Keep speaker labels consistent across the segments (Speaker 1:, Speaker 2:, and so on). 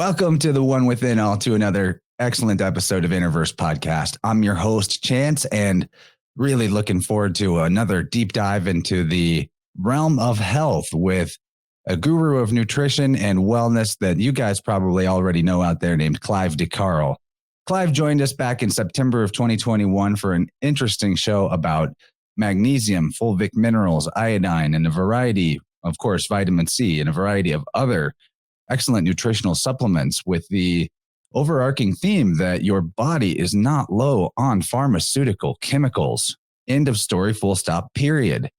Speaker 1: Welcome to the One Within All, to another excellent episode of InnerVerse Podcast. I'm your host, Chance, and really looking forward to another deep dive into the realm of health with a guru of nutrition and wellness that you guys probably already know out there named Clive De Carle. Clive joined us back in September of 2021 for an interesting show about magnesium, fulvic minerals, iodine, and a variety, of course, vitamin C, and a variety of other excellent nutritional supplements, with the overarching theme that your body is not low on pharmaceutical chemicals. End of story, full stop, period.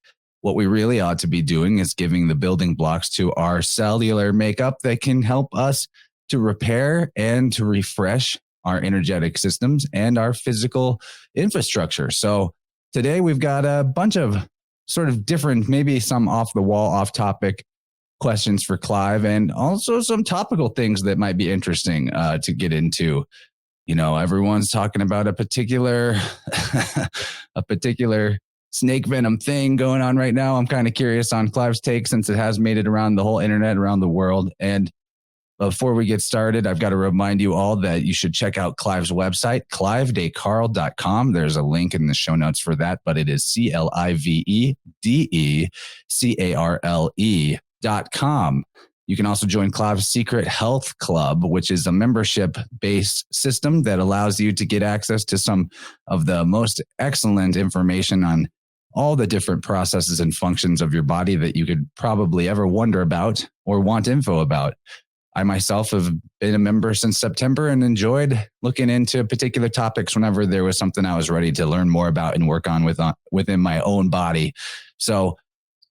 Speaker 1: What we really ought to be doing is giving the building blocks to our cellular makeup that can help us to repair and to refresh our energetic systems and our physical infrastructure. So today we've got a bunch of sort of different, maybe some off the wall, off topic questions for Clive, and also some topical things that might be interesting to get into. You know, everyone's talking about a particular snake venom thing going on right now. I'm kind of curious on Clive's take, since it has made it around the whole internet, around the world. And before we get started, I've got to remind you all that you should check out Clive's website, clivedecarle.com. There's a link in the show notes for that, but it is CliveDecarle.com. You can also join Clive's Secret Health Club, which is a membership-based system that allows you to get access to some of the most excellent information on all the different processes and functions of your body that you could probably ever wonder about or want info about. I myself have been a member since September and enjoyed looking into particular topics whenever there was something I was ready to learn more about and work on within my own body. So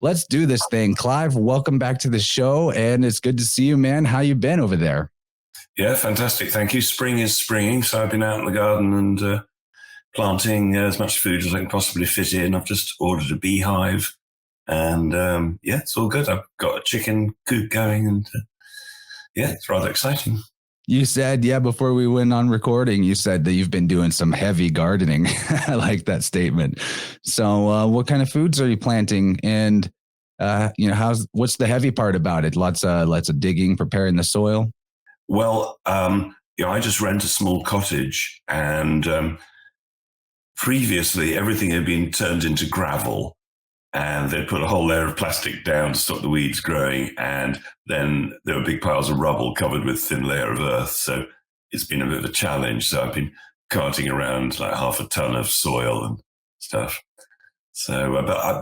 Speaker 1: let's do this thing. Clive, welcome back to the show, and it's good to see you, man. How you been over there?
Speaker 2: Yeah, fantastic. Thank you. Spring is springing, so I've been out in the garden and planting as much food as I can possibly fit in. I've just ordered a beehive, and it's all good. I've got a chicken coop going, and it's rather exciting.
Speaker 1: You said, before we went on recording, you said that you've been doing some heavy gardening. I like that statement. So what kind of foods are you planting? And, what's the heavy part about it? Lots of digging, preparing the soil?
Speaker 2: Well, I just rent a small cottage, and previously everything had been turned into gravel, and they'd put a whole layer of plastic down to stop the weeds growing, and then there were big piles of rubble covered with thin layer of earth. So it's been a bit of a challenge. So I've been carting around like half a ton of soil and stuff. So,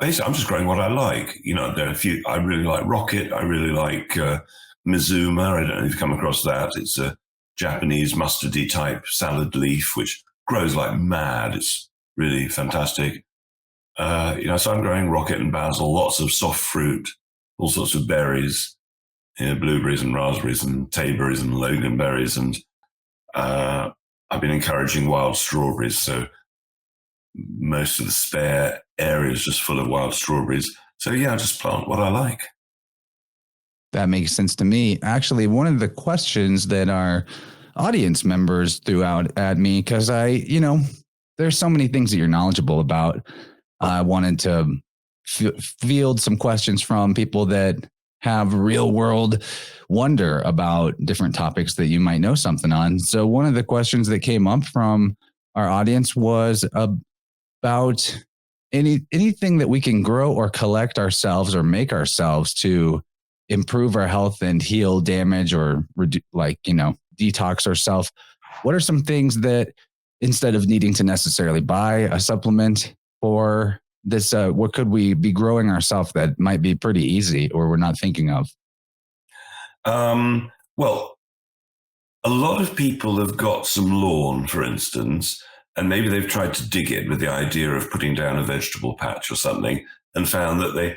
Speaker 2: basically, I'm just growing what I like. You know, there are a few. I really like rocket. I really like Mizuma. I don't know if you've come across that. It's a Japanese mustardy type salad leaf, which grows like mad. It's really fantastic. So I'm growing rocket and basil, lots of soft fruit, all sorts of berries, blueberries and raspberries and tayberries and loganberries. And I've been encouraging wild strawberries. So most of the spare area is just full of wild strawberries. So I just plant what I like.
Speaker 1: That makes sense to me. Actually, one of the questions that our audience members threw out at me, because there's so many things that you're knowledgeable about. I wanted to field some questions from people that have real world wonder about different topics that you might know something on. So one of the questions that came up from our audience was about anything that we can grow or collect ourselves or make ourselves to improve our health and heal damage or detox ourselves. What are some things that, instead of needing to necessarily buy a supplement for this, what could we be growing ourselves that might be pretty easy or we're not thinking of?
Speaker 2: Well, a lot of people have got some lawn, for instance, and maybe they've tried to dig it with the idea of putting down a vegetable patch or something, and found that the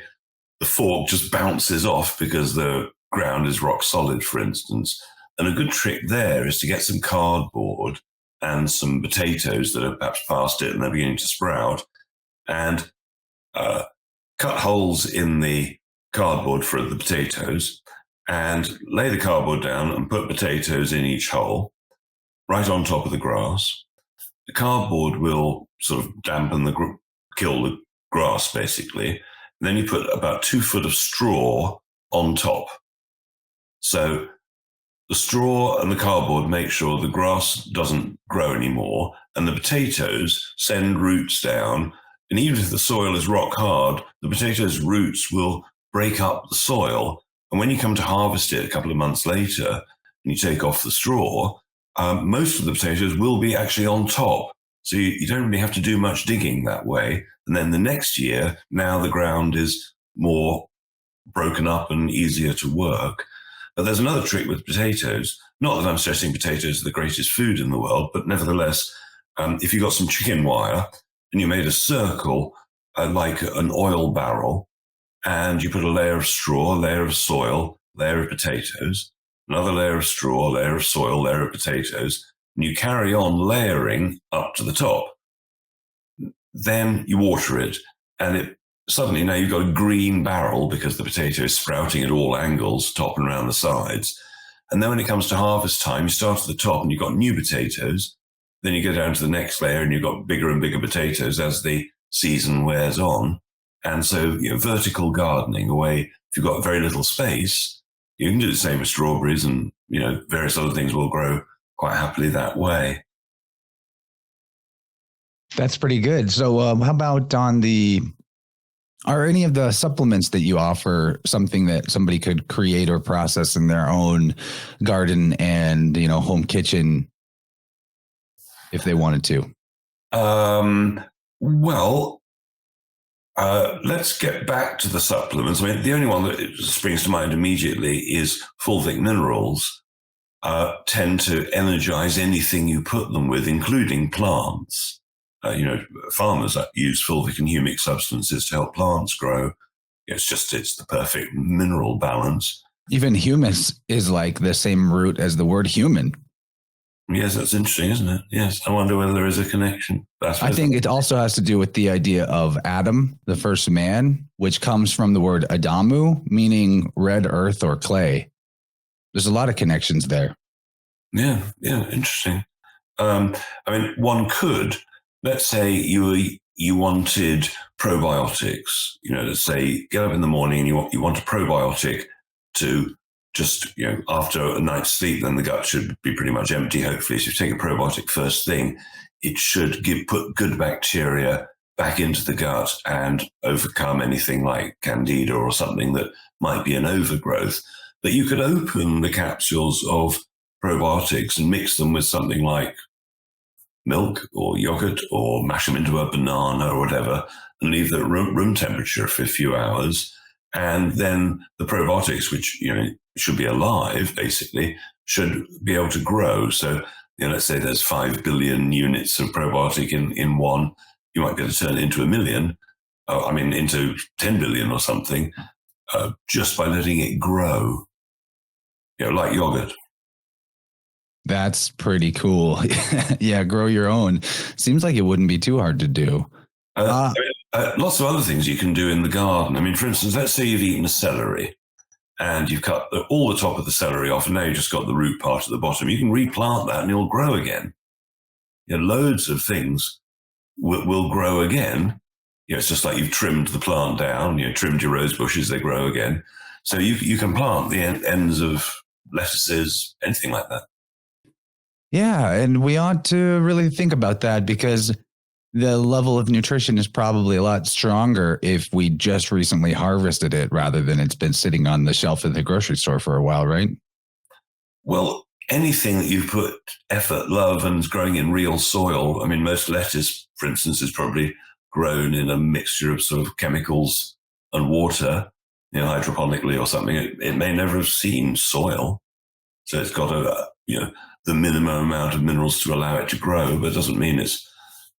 Speaker 2: fork just bounces off because the ground is rock solid, for instance. And a good trick there is to get some cardboard and some potatoes that are perhaps past it and they're beginning to sprout, and cut holes in the cardboard for the potatoes, and lay the cardboard down and put potatoes in each hole, right on top of the grass. The cardboard will sort of dampen kill the grass, basically. And then you put about 2 foot of straw on top. So the straw and the cardboard make sure the grass doesn't grow anymore, and the potatoes send roots down. And even if the soil is rock hard, the potatoes' roots will break up the soil. And when you come to harvest it a couple of months later, and you take off the straw, most of the potatoes will be actually on top. So you don't really have to do much digging that way. And then the next year, now the ground is more broken up and easier to work. But there's another trick with potatoes. Not that I'm stressing potatoes are the greatest food in the world, but nevertheless, if you got some chicken wire and you made a circle like an oil barrel, and you put a layer of straw, a layer of soil, layer of potatoes, another layer of straw, layer of soil, layer of potatoes, and you carry on layering up to the top, then you water it, and it suddenly now you've got a green barrel because the potato is sprouting at all angles, top and around the sides. And then when it comes to harvest time, you start at the top and you've got new potatoes. Then you go down to the next layer and you've got bigger and bigger potatoes as the season wears on. And so, vertical gardening away, if you've got very little space, you can do the same with strawberries, and, various other things will grow quite happily that way.
Speaker 1: That's pretty good. So how about are any of the supplements that you offer something that somebody could create or process in their own garden and, home kitchen if they wanted to?
Speaker 2: Let's get back to the supplements. I mean, the only one that springs to mind immediately is fulvic minerals. Tend to energize anything you put them with, including plants. Farmers use fulvic and humic substances to help plants grow. It's the perfect mineral balance.
Speaker 1: Even humus is like the same root as the word human.
Speaker 2: Yes, that's interesting, isn't it? Yes. I wonder whether there is a connection.
Speaker 1: I think it also has to do with the idea of Adam, the first man, which comes from the word Adamu, meaning red earth or clay. There's a lot of connections there.
Speaker 2: Yeah, interesting. One could, let's say you wanted probiotics. Let's say get up in the morning and you want a probiotic to just, after a night's sleep, then the gut should be pretty much empty, hopefully. So if you take a probiotic first thing, it should put good bacteria back into the gut and overcome anything like candida or something that might be an overgrowth. But you could open the capsules of probiotics and mix them with something like milk or yogurt, or mash them into a banana or whatever, and leave them at room temperature for a few hours. And then the probiotics, which should be alive, basically, should be able to grow. So, let's say there's 5 billion units of probiotic in one. You might be able to turn it into 1 million, into 10 billion or something, just by letting it grow, like yogurt.
Speaker 1: That's pretty cool. Yeah, grow your own. Seems like it wouldn't be too hard to do.
Speaker 2: Lots of other things you can do in the garden. For instance, let's say you've eaten a celery and you've cut all the top of the celery off, and now you've just got the root part at the bottom. You can replant that and it'll grow again. Loads of things will grow again. It's just like you've trimmed the plant down, trimmed your rose bushes, they grow again. So you can plant the ends of lettuces, anything like that.
Speaker 1: Yeah, and we ought to really think about that, because the level of nutrition is probably a lot stronger if we just recently harvested it rather than it's been sitting on the shelf at the grocery store for a while, right?
Speaker 2: Well, anything that you put effort, love, and is growing in real soil. Most lettuce, for instance, is probably grown in a mixture of sort of chemicals and water, hydroponically or something. It may never have seen soil. So it's got the minimum amount of minerals to allow it to grow, but it doesn't mean it's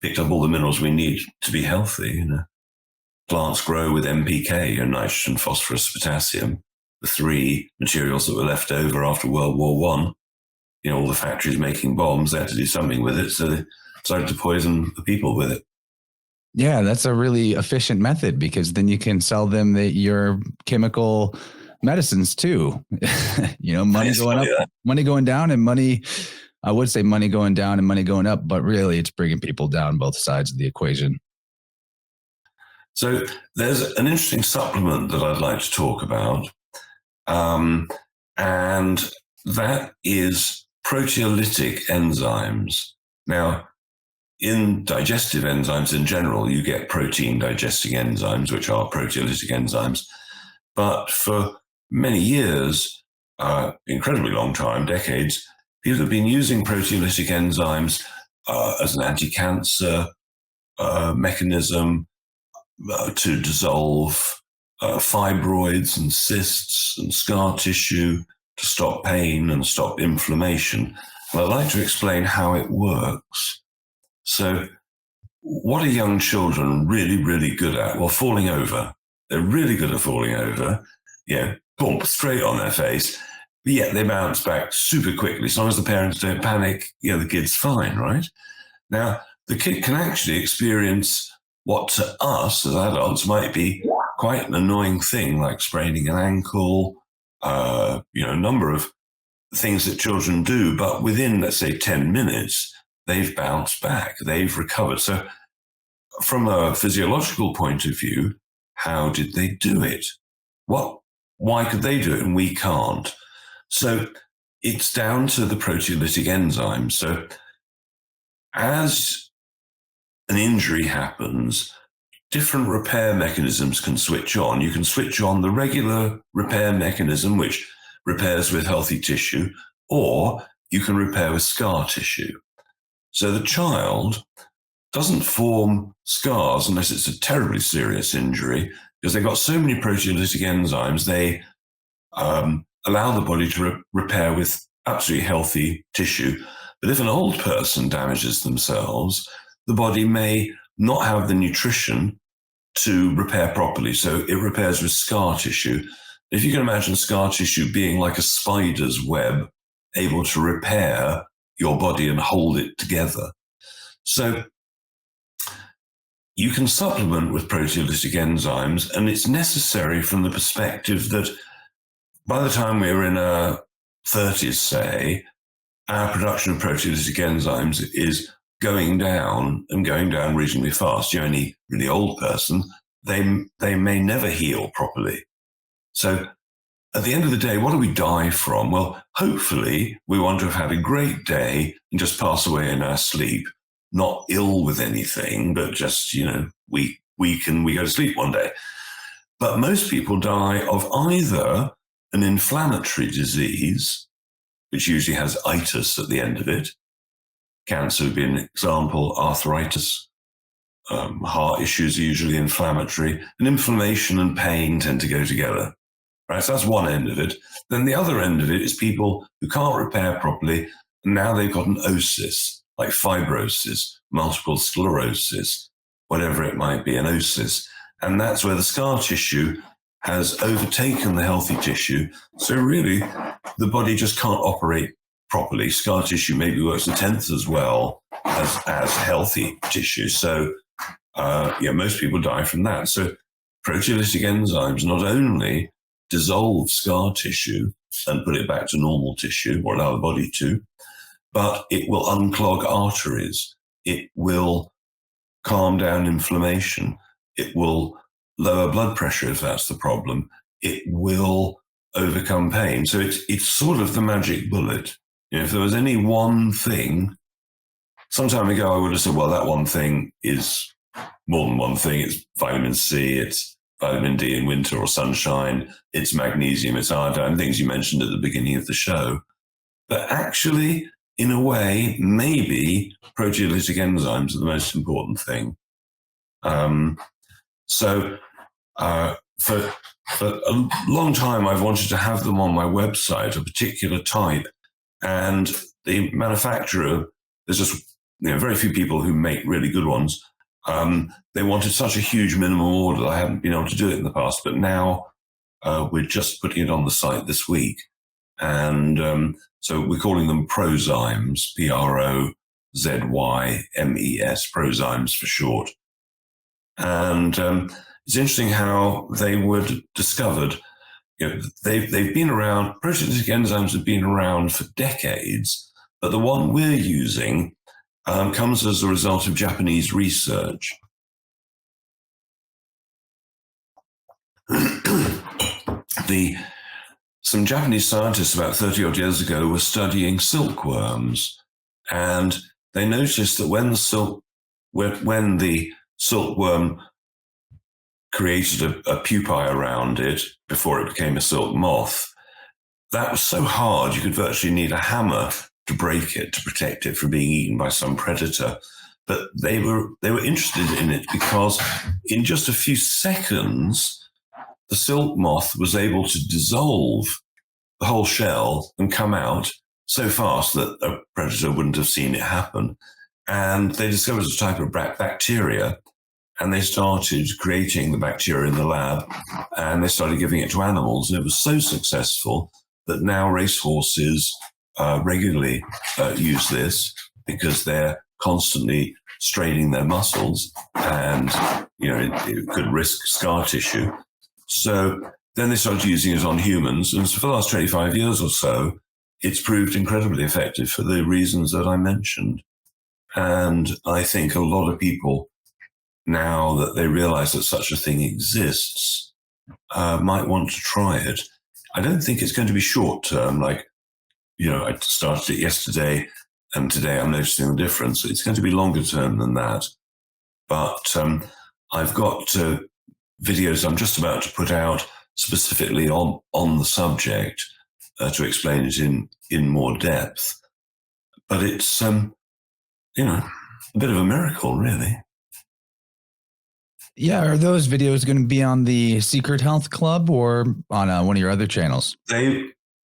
Speaker 2: picked up all the minerals we need to be healthy. Plants grow with NPK, nitrogen, phosphorus, potassium, the three materials that were left over after World War I. All the factories making bombs, they had to do something with it, so they started to poison the people with it.
Speaker 1: Yeah, that's a really efficient method, because then you can sell them your chemical medicines too. Money going up, money going down, and money. I would say money going down and money going up, but really it's bringing people down both sides of the equation.
Speaker 2: So there's an interesting supplement that I'd like to talk about. And that is proteolytic enzymes. Now, in digestive enzymes in general, you get protein digesting enzymes, which are proteolytic enzymes. But for many years, incredibly long time, decades, people have been using proteolytic enzymes as an anti-cancer mechanism to dissolve fibroids and cysts and scar tissue, to stop pain and stop inflammation. And I'd like to explain how it works. So what are young children really, really good at? Well, falling over. They're really good at falling over. Yeah, boom, straight on their face. But yet they bounce back super quickly. As long as the parents don't panic, the kid's fine, right? Now, the kid can actually experience what to us as adults might be quite an annoying thing, like spraining an ankle, a number of things that children do. But within, let's say, 10 minutes, they've bounced back, they've recovered. So from a physiological point of view, how did they do it? Why could they do it and we can't? So it's down to the proteolytic enzymes. So as an injury happens, different repair mechanisms can switch on. You can switch on the regular repair mechanism, which repairs with healthy tissue, or you can repair with scar tissue. So the child doesn't form scars unless it's a terribly serious injury, because they've got so many proteolytic enzymes, they allow the body to repair with absolutely healthy tissue. But if an old person damages themselves, the body may not have the nutrition to repair properly. So it repairs with scar tissue. If you can imagine scar tissue being like a spider's web, able to repair your body and hold it together. So you can supplement with proteolytic enzymes, and it's necessary from the perspective that by the time we're in our 30s, say, our production of proteolytic enzymes is going down and going down reasonably fast. Any really old person, they may never heal properly. So at the end of the day, what do we die from? Well, hopefully we want to have had a great day and just pass away in our sleep, not ill with anything, but just, we go to sleep one day. But most people die of either an inflammatory disease, which usually has itis at the end of it. Cancer would be an example, arthritis. Heart issues are usually inflammatory, and inflammation and pain tend to go together. Right, so that's one end of it. Then the other end of it is people who can't repair properly, and now they've got an osis, like fibrosis, multiple sclerosis, whatever it might be, an osis. And that's where the scar tissue has overtaken the healthy tissue. So really, the body just can't operate properly. Scar tissue maybe works a tenth as well as healthy tissue. So most people die from that. So proteolytic enzymes not only dissolve scar tissue and put it back to normal tissue, or allow the body to, but it will unclog arteries. It will calm down inflammation. It will lower blood pressure if that's the problem. It will overcome pain. So it's sort of the magic bullet. If there was any one thing, some time ago I would have said, well, that one thing is more than one thing. It's vitamin C, it's vitamin D in winter or sunshine, it's magnesium, it's iodine, things you mentioned at the beginning of the show. But actually, in a way, maybe proteolytic enzymes are the most important thing. So for a long time, I've wanted to have them on my website, a particular type, and the manufacturer, there's just very few people who make really good ones. They wanted such a huge minimum order that I haven't been able to do it in the past, but now we're just putting it on the site this week. And so we're calling them Prozymes, Prozymes, Prozymes for short. And it's interesting how they were discovered. They've been around, proteolytic enzymes have been around for decades, but the one we're using comes as a result of Japanese research. The some Japanese scientists about 30 odd years ago were studying silkworms, and they noticed that when the silkworm created a pupae around it before it became a silk moth, that was so hard you could virtually need a hammer to break it, to protect it from being eaten by some predator. But they were interested in it because in just a few seconds, the silk moth was able to dissolve the whole shell and come out so fast that a predator wouldn't have seen it happen. And they discovered a type of bacteria, and they started creating the bacteria in the lab, and they started giving it to animals. And it was so successful that now racehorses regularly use this because they're constantly straining their muscles, and it could risk scar tissue. So then they started using it on humans, and for the last 25 years or so, it's proved incredibly effective for the reasons that I mentioned. And I think a lot of people, now that they realize that such a thing exists, might want to try it. I don't think it's going to be short term, like, I started it yesterday and today I'm noticing the difference. It's going to be longer term than that. But I've got videos I'm just about to put out specifically on the subject to explain it in more depth. But it's, a bit of a miracle, really.
Speaker 1: Yeah. Are those videos going to be on the Secret Health Club or on one of your other channels?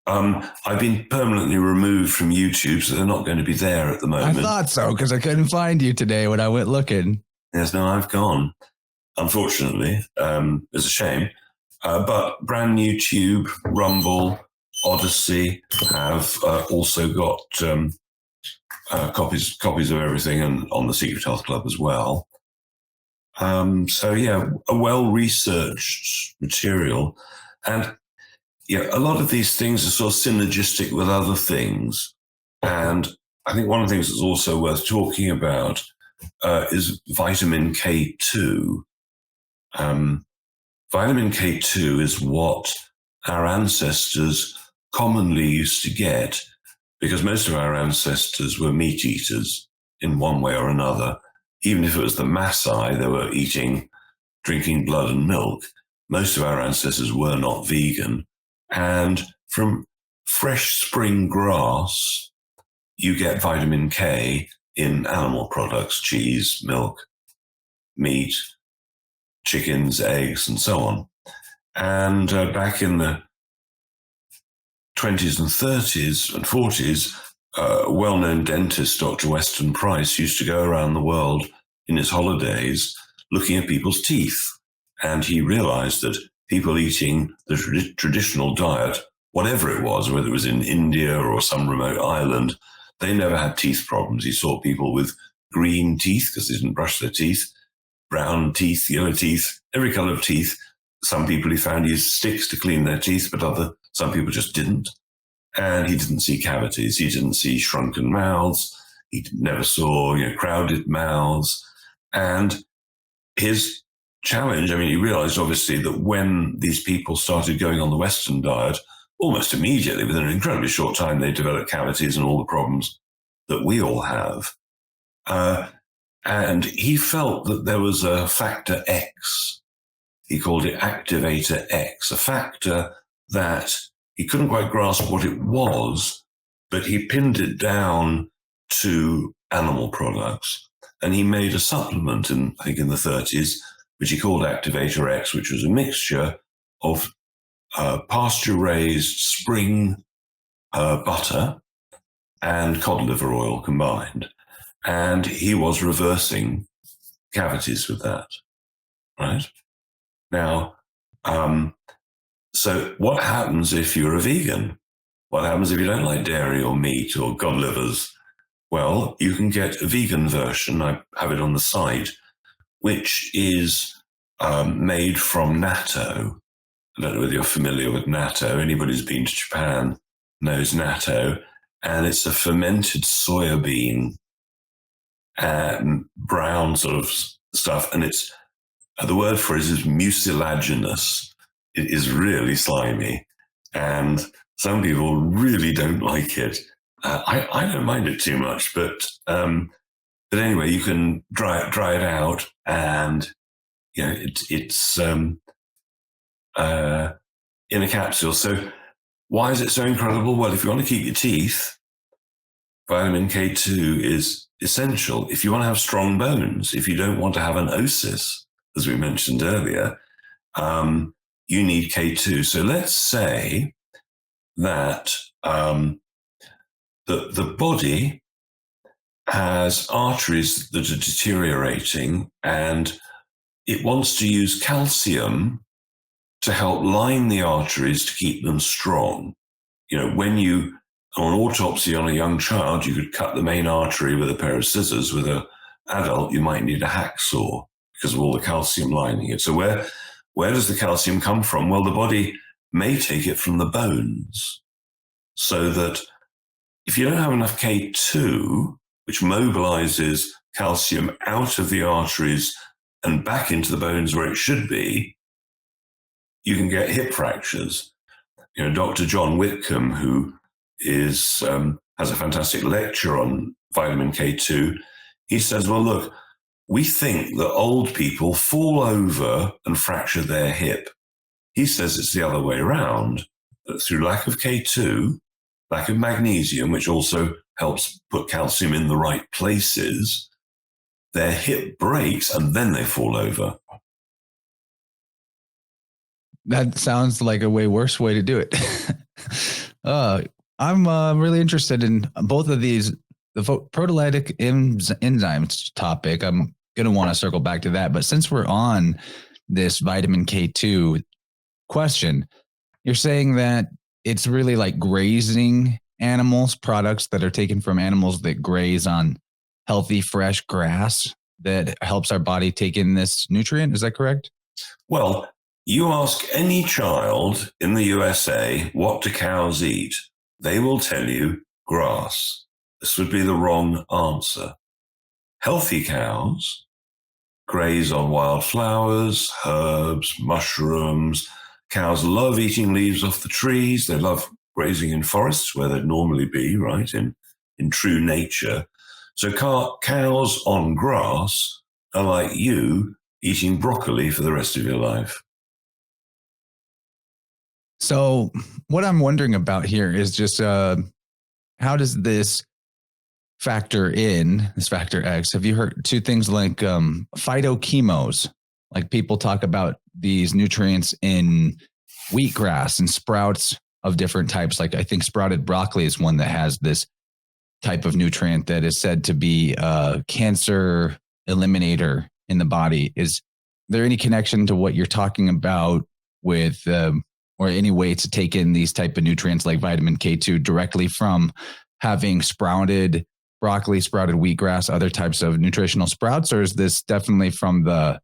Speaker 2: I've been permanently removed from YouTube, so they're not going to be there at the moment.
Speaker 1: I thought so, because I couldn't find you today when I went looking.
Speaker 2: Yes, no, I've gone. Unfortunately, it's a shame. But brand new Tube, Rumble, Odyssey have also got copies of everything, and on the Secret Health Club as well. So yeah, a well-researched material. And a lot of these things are sort of synergistic with other things. And I think one of the things that's also worth talking about is vitamin K2. Vitamin K2 is what our ancestors commonly used to get, because most of our ancestors were meat eaters in one way or another. Even if it was the Maasai, they were drinking blood and milk. Most of our ancestors were not vegan. And from fresh spring grass, you get vitamin K in animal products, cheese, milk, meat, chickens, eggs, and so on. And back in the 20s and 30s and 40s, a well-known dentist, Dr. Weston Price, used to go around the world in his holidays looking at people's teeth. And he realized that people eating the traditional diet, whatever it was, whether it was in India or some remote island, they never had teeth problems. He saw people with green teeth because they didn't brush their teeth, brown teeth, yellow teeth, every color of teeth. Some people he found used sticks to clean their teeth, but some people just didn't. And he didn't see cavities. He didn't see shrunken mouths. He never saw, crowded mouths. And his challenge, he realized obviously that when these people started going on the Western diet, almost immediately, within an incredibly short time, they developed cavities and all the problems that we all have. And he felt that there was a factor X. He called it activator X, a factor that he couldn't quite grasp what it was, but he pinned it down to animal products. And he made a supplement in the 30s, which he called Activator X, which was a mixture of pasture-raised spring butter and cod liver oil combined. And he was reversing cavities with that, right? Now, so what happens if you're a vegan? What happens if you don't like dairy or meat or cod livers? Well, you can get a vegan version. I have it on the site, which is made from natto. I don't know whether you're familiar with natto. Anybody who's been to Japan knows natto. And it's a fermented soybean and brown sort of stuff. And it's the word for it is mucilaginous. It is really slimy. And some people really don't like it. I don't mind it too much, but anyway, you can dry it out, and it's in a capsule. So why is it so incredible? Well, if you want to keep your teeth, vitamin K2 is essential. If you want to have strong bones, if you don't want to have an osis, as we mentioned earlier, you need K2. So let's say that the body has arteries that are deteriorating, and it wants to use calcium to help line the arteries to keep them strong. When you, on an autopsy on a young child, you could cut the main artery with a pair of scissors. With an adult, you might need a hacksaw because of all the calcium lining it. So where does the calcium come from? Well, the body may take it from the bones. So that if you don't have enough K2, which mobilizes calcium out of the arteries and back into the bones where it should be, you can get hip fractures. Dr. John Whitcomb, who has a fantastic lecture on vitamin K2, he says, well, look, we think that old people fall over and fracture their hip. He says it's the other way around, that through lack of K2, lack of magnesium, which also helps put calcium in the right places, their hip breaks and then they fall over.
Speaker 1: That sounds like a way worse way to do it. I'm really interested in both of these, the proteolytic enzymes topic. I'm going to want to circle back to that. But since we're on this vitamin K2 question, you're saying that it's really like grazing animals, products that are taken from animals that graze on healthy, fresh grass that helps our body take in this nutrient. Is that correct?
Speaker 2: Well, you ask any child in the USA, what do cows eat? They will tell you grass. This would be the wrong answer. Healthy cows graze on wildflowers, herbs, mushrooms. Cows love eating leaves off the trees. They love grazing in forests where they'd normally be, right, in true nature. So cows on grass are like you eating broccoli for the rest of your life.
Speaker 1: So what I'm wondering about here is just how does this factor X? Have you heard two things like phytochemos? Like people talk about these nutrients in wheatgrass and sprouts of different types. Like I think sprouted broccoli is one that has this type of nutrient that is said to be a cancer eliminator in the body. Is there any connection to what you're talking about with or any way to take in these type of nutrients like vitamin K2 directly from having sprouted broccoli, sprouted wheatgrass, other types of nutritional sprouts? Or is this definitely from the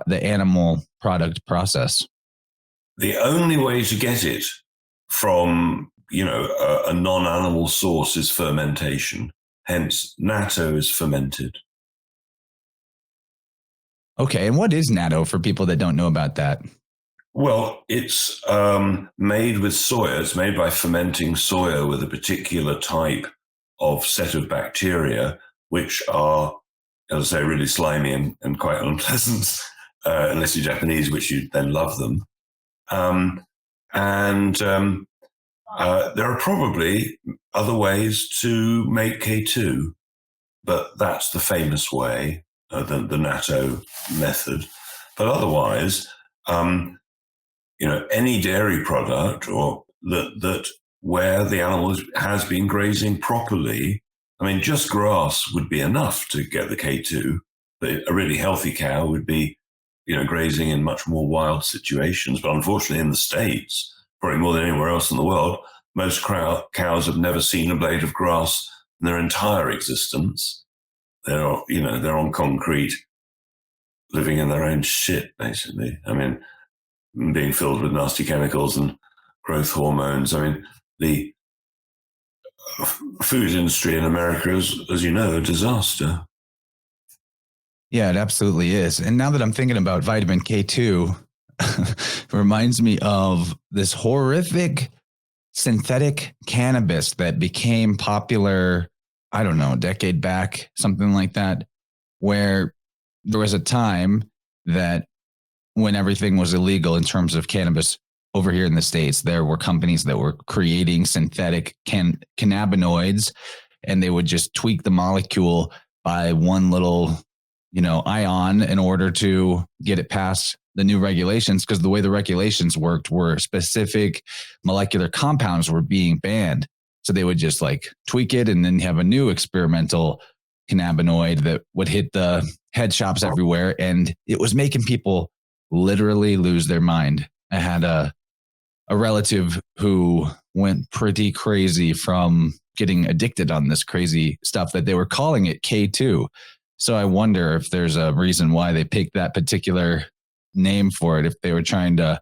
Speaker 1: animal product process?
Speaker 2: The only way to get it from, a non-animal source is fermentation. Hence, natto is fermented.
Speaker 1: Okay. And what is natto for people that don't know about that?
Speaker 2: Well, it's made with soya. It's made by fermenting soya with a particular type of set of bacteria, which are, as I say, really slimy and quite unpleasant, unless you're Japanese, which you then love them. There are probably other ways to make K2, but that's the famous way, the natto method. But otherwise, any dairy product or that where the animal has been grazing properly, I mean, just grass would be enough to get the K2. But a really healthy cow would be, grazing in much more wild situations. But unfortunately, in the States, probably more than anywhere else in the world, most cows have never seen a blade of grass in their entire existence. They're on concrete, living in their own shit, basically. I mean, being filled with nasty chemicals and growth hormones. I mean, the food industry in America is, as you know, a disaster.
Speaker 1: Yeah, it absolutely is. And now that I'm thinking about vitamin K2, it reminds me of this horrific synthetic cannabis that became popular, I don't know, a decade back, something like that, where there was a time that when everything was illegal in terms of cannabis over here in the States, there were companies that were creating synthetic cannabinoids, and they would just tweak the molecule by one little, ion in order to get it past the new regulations. Because the way the regulations worked were specific molecular compounds were being banned. So they would just like tweak it and then have a new experimental cannabinoid that would hit the head shops everywhere. And it was making people literally lose their mind. I had a relative who went pretty crazy from getting addicted on this crazy stuff that they were calling it K2. So I wonder if there's a reason why they picked that particular name for it, if they were trying to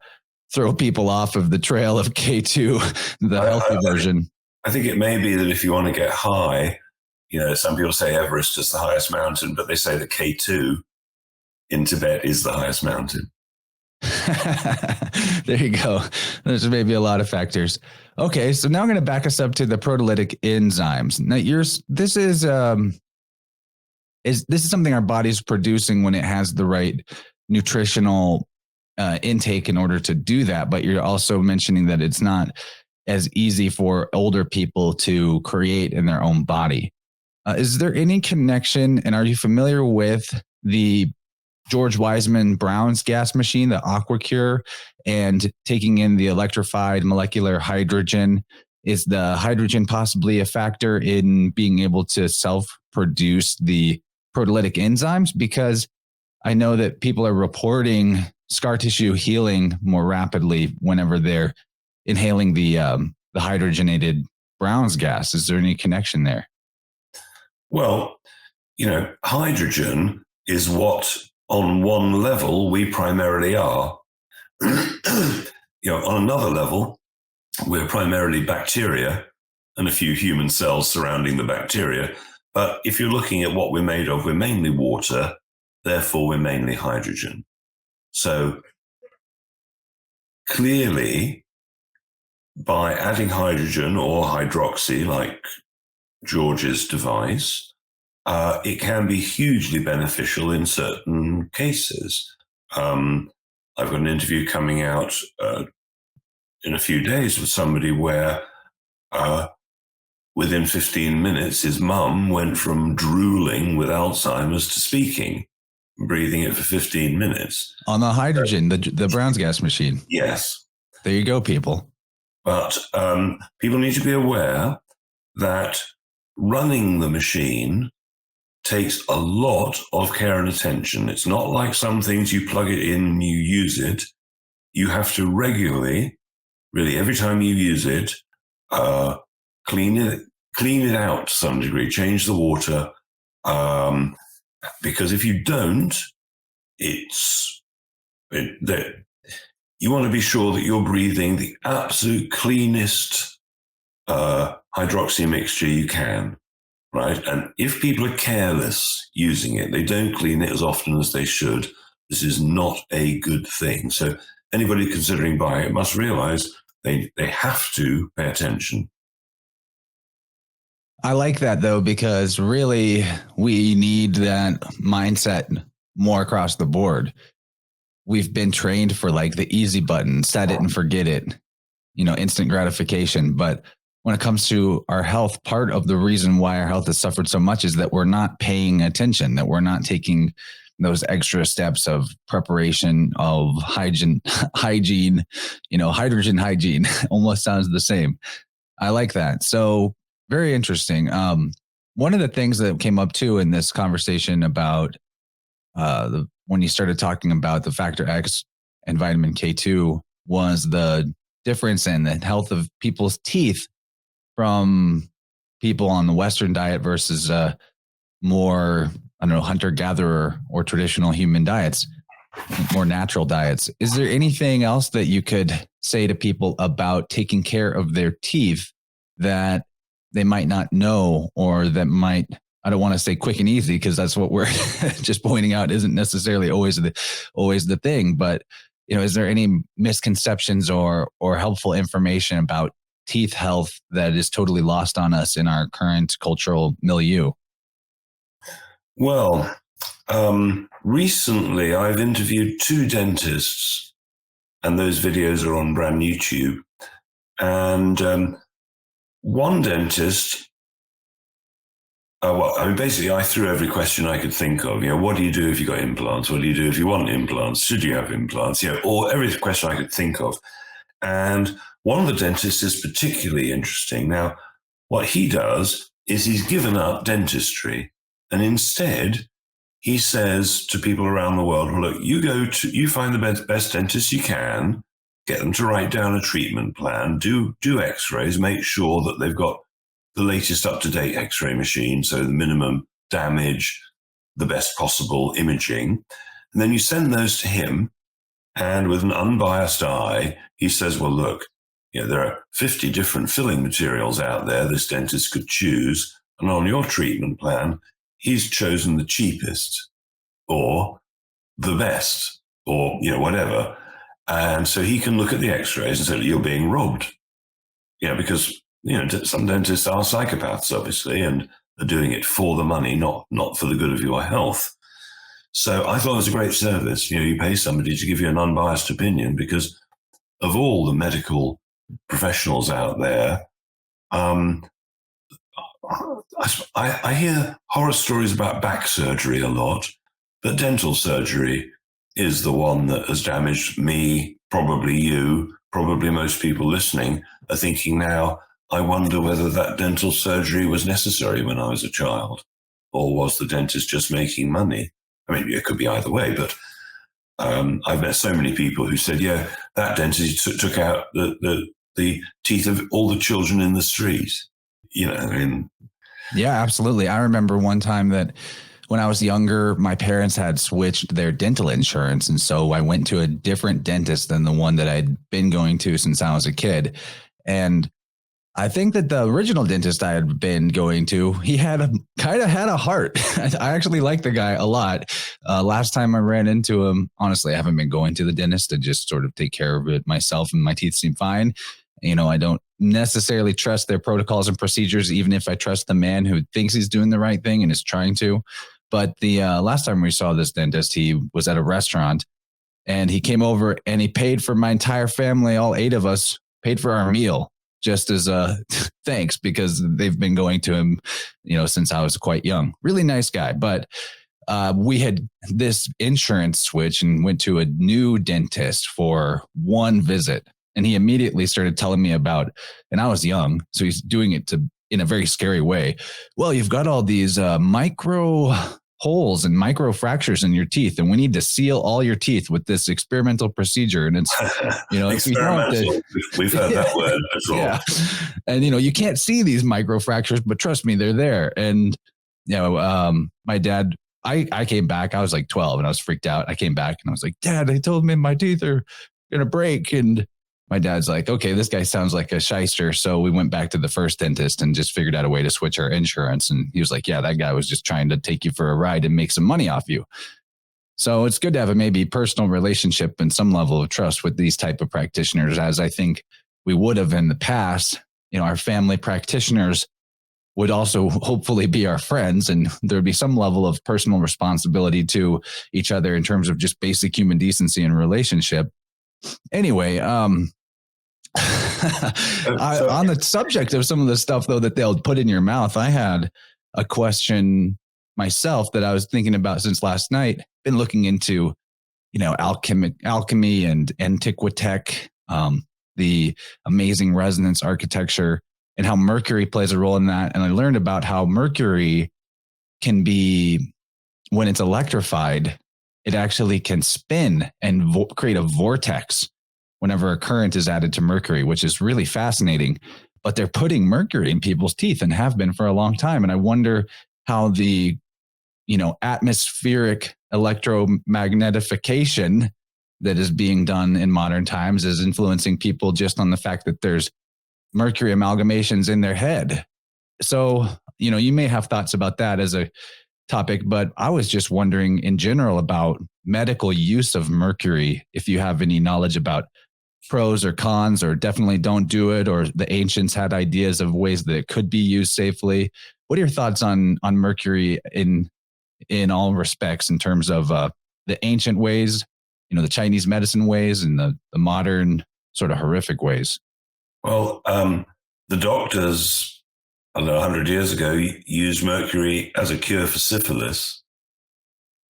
Speaker 1: throw people off of the trail of K2, the healthy version.
Speaker 2: I think it may be that if you want to get high, some people say Everest is the highest mountain, but they say that K2 in Tibet is the highest mountain.
Speaker 1: There you go. There's maybe a lot of factors. Okay, so now I'm going to back us up to the proteolytic enzymes. Now, this is something our body's producing when it has the right nutritional intake in order to do that. But you're also mentioning that it's not as easy for older people to create in their own body. Is there any connection? And are you familiar with the George Wiseman Brown's gas machine, the AquaCure, and taking in the electrified molecular hydrogen? Is the hydrogen possibly a factor in being able to self-produce the proteolytic enzymes? Because I know that people are reporting scar tissue healing more rapidly whenever they're inhaling the hydrogenated Brown's gas. Is there any connection there? Well,
Speaker 2: hydrogen is what on one level we primarily are. On another level, we're primarily bacteria and a few human cells surrounding the bacteria. But if you're looking at what we're made of, we're mainly water, therefore we're mainly hydrogen. So clearly, by adding hydrogen or hydroxy, like George's device, it can be hugely beneficial in certain cases. I've got an interview coming out in a few days with somebody where within 15 minutes, his mum went from drooling with Alzheimer's to speaking, breathing it for 15 minutes.
Speaker 1: On the hydrogen, the Brown's gas machine.
Speaker 2: Yes.
Speaker 1: There you go, people.
Speaker 2: But people need to be aware that running the machine takes a lot of care and attention. It's not like some things you plug it in and you use it. You have to regularly, really every time you use it, clean it out to some degree, change the water, because if you don't, you want to be sure that you're breathing the absolute cleanest hydroxy mixture you can, right? And if people are careless using it, they don't clean it as often as they should, this is not a good thing. So anybody considering buying it must realize they have to pay attention.
Speaker 1: I like that, though, because really we need that mindset more across the board. We've been trained for like the easy button, set it and forget it, instant gratification. But when it comes to our health, part of the reason why our health has suffered so much is that we're not paying attention, that we're not taking those extra steps of preparation, of hygiene, hydrogen hygiene almost sounds the same. I like that. So very interesting. One of the things that came up too in this conversation about when you started talking about the factor X and vitamin K2 was the difference in the health of people's teeth from people on the Western diet versus more, hunter-gatherer or traditional human diets, more natural diets. Is there anything else that you could say to people about taking care of their teeth that they might not know, or that might, I don't want to say quick and easy because that's what we're just pointing out isn't necessarily always the thing, but is there any misconceptions or helpful information about teeth health that is totally lost on us in our current cultural milieu?
Speaker 2: Well, recently I've interviewed 2 dentists, and those videos are on brand YouTube. And one dentist, basically I threw every question I could think of. What do you do if you got implants? What do you do if you want implants? Should you have implants? Or every question I could think of. And one of the dentists is particularly interesting. Now, what he does is he's given up dentistry, and instead he says to people around the world, well, look, you find the best dentist you can, get them to write down a treatment plan, do x-rays, make sure that they've got the latest up-to-date x-ray machine, so the minimum damage, the best possible imaging. And then you send those to him, and with an unbiased eye, he says, well, look, there are 50 different filling materials out there this dentist could choose, and on your treatment plan, he's chosen the cheapest or the best or, whatever. And so he can look at the x-rays and say, you're being robbed. Because, some dentists are psychopaths, obviously, and are doing it for the money, not for the good of your health. So I thought it was a great service. You pay somebody to give you an unbiased opinion, because of all the medical professionals out there, I hear horror stories about back surgery a lot, but dental surgery is the one that has damaged me, probably you, probably most people listening are thinking now, I wonder whether that dental surgery was necessary when I was a child, or was the dentist just making money? I mean, it could be either way, but I've met so many people who said, that dentist took out the teeth of all the children in the street.
Speaker 1: Yeah, absolutely. I remember one time that when I was younger, my parents had switched their dental insurance. And so I went to a different dentist than the one that I'd been going to since I was a kid. And I think that the original dentist I had been going to, he had a heart. I actually like the guy a lot. Last time I ran into him, honestly, I haven't been going to the dentist to just sort of take care of it myself, and my teeth seem fine. I don't necessarily trust their protocols and procedures, even if I trust the man who thinks he's doing the right thing and is trying to. But the last time we saw this dentist, he was at a restaurant, and he came over and he paid for my entire family, all 8 of us, paid for our meal, just as thanks, because they've been going to him, since I was quite young. Really nice guy. But we had this insurance switch and went to a new dentist for one visit. And he immediately started telling me about, and I was young, so he's doing it in a very scary way. Well, you've got all these micro holes and micro fractures in your teeth, and we need to seal all your teeth with this experimental procedure. And it's,
Speaker 2: experimental. We've heard that word before.
Speaker 1: Yeah. And, you can't see these micro fractures, but trust me, they're there. And, my dad, I came back, I was like 12 and I was freaked out. I came back and I was like, Dad, they told me my teeth are going to break. And my dad's like, okay, this guy sounds like a shyster. So we went back to the first dentist and just figured out a way to switch our insurance. And he was like, yeah, that guy was just trying to take you for a ride and make some money off you. So it's good to have a maybe personal relationship and some level of trust with these type of practitioners, as I think we would have in the past. Our family practitioners would also hopefully be our friends, and there'd be some level of personal responsibility to each other in terms of just basic human decency and relationship. Anyway, on the subject of some of the stuff, though, that they'll put in your mouth, I had a question myself that I was thinking about since last night. Been looking into, alchemy and Antiquitech, the amazing resonance architecture, and how mercury plays a role in that. And I learned about how mercury can be, when it's electrified, it actually can spin and create a vortex whenever a current is added to mercury, which is really fascinating. But they're putting mercury in people's teeth and have been for a long time. And I wonder how the, atmospheric electromagnetification that is being done in modern times is influencing people just on the fact that there's mercury amalgamations in their head. So, you may have thoughts about that as a topic, but I was just wondering in general about medical use of mercury, if you have any knowledge about pros or cons, or definitely don't do it, or the ancients had ideas of ways that it could be used safely. What are your thoughts on mercury in all respects, in terms of the ancient ways, the Chinese medicine ways, and the modern sort of horrific ways?
Speaker 2: Well, the doctors, I don't know, 100 years ago, used mercury as a cure for syphilis.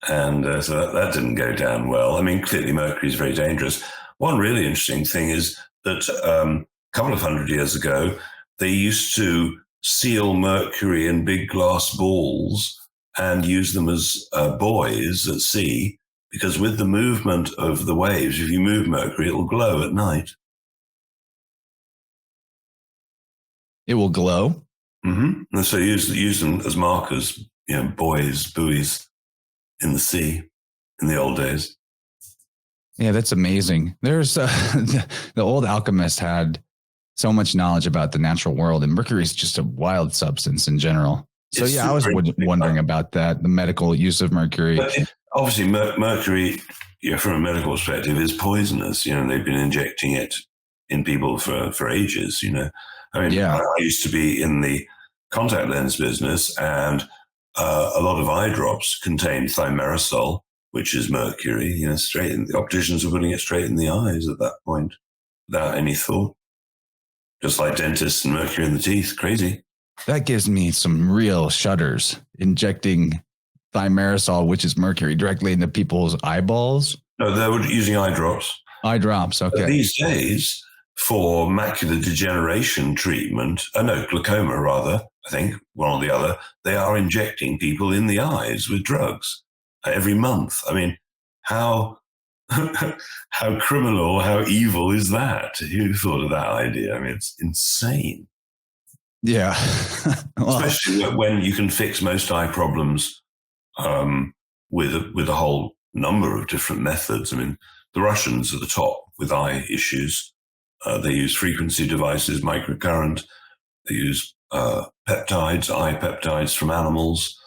Speaker 2: And so that didn't go down well. I mean, clearly mercury is very dangerous. One really interesting thing is that a couple of 100 years ago, they used to seal mercury in big glass balls and use them as buoys at sea, because with the movement of the waves, if you move mercury, it will glow at night.
Speaker 1: It will glow?
Speaker 2: Mm-hmm. And so use them as markers, buoys in the sea in the old days.
Speaker 1: Yeah, that's amazing. There's the old alchemists had so much knowledge about the natural world, and mercury is just a wild substance in general. So I was wondering about that, the medical use of mercury.
Speaker 2: But obviously, mercury, from a medical perspective, is poisonous. They've been injecting it in people for ages. I used to be in the contact lens business, and a lot of eye drops contain thimerosal, which is mercury. The opticians were putting it straight in the eyes at that point without any thought. Just like dentists and mercury in the teeth. Crazy.
Speaker 1: That gives me some real shudders, injecting thimerosal, which is mercury, directly into people's eyeballs.
Speaker 2: No, they were using eye drops.
Speaker 1: Eye drops, okay.
Speaker 2: But these days, for macular degeneration treatment, glaucoma rather, I think, one or the other, they are injecting people in the eyes with drugs every month. I mean, how criminal, how evil is that? Who thought of that idea? I mean, it's insane.
Speaker 1: Yeah.
Speaker 2: Well, especially when you can fix most eye problems with a whole number of different methods. I mean, the Russians are the top with eye issues. They use frequency devices, microcurrent. They use eye peptides from animals.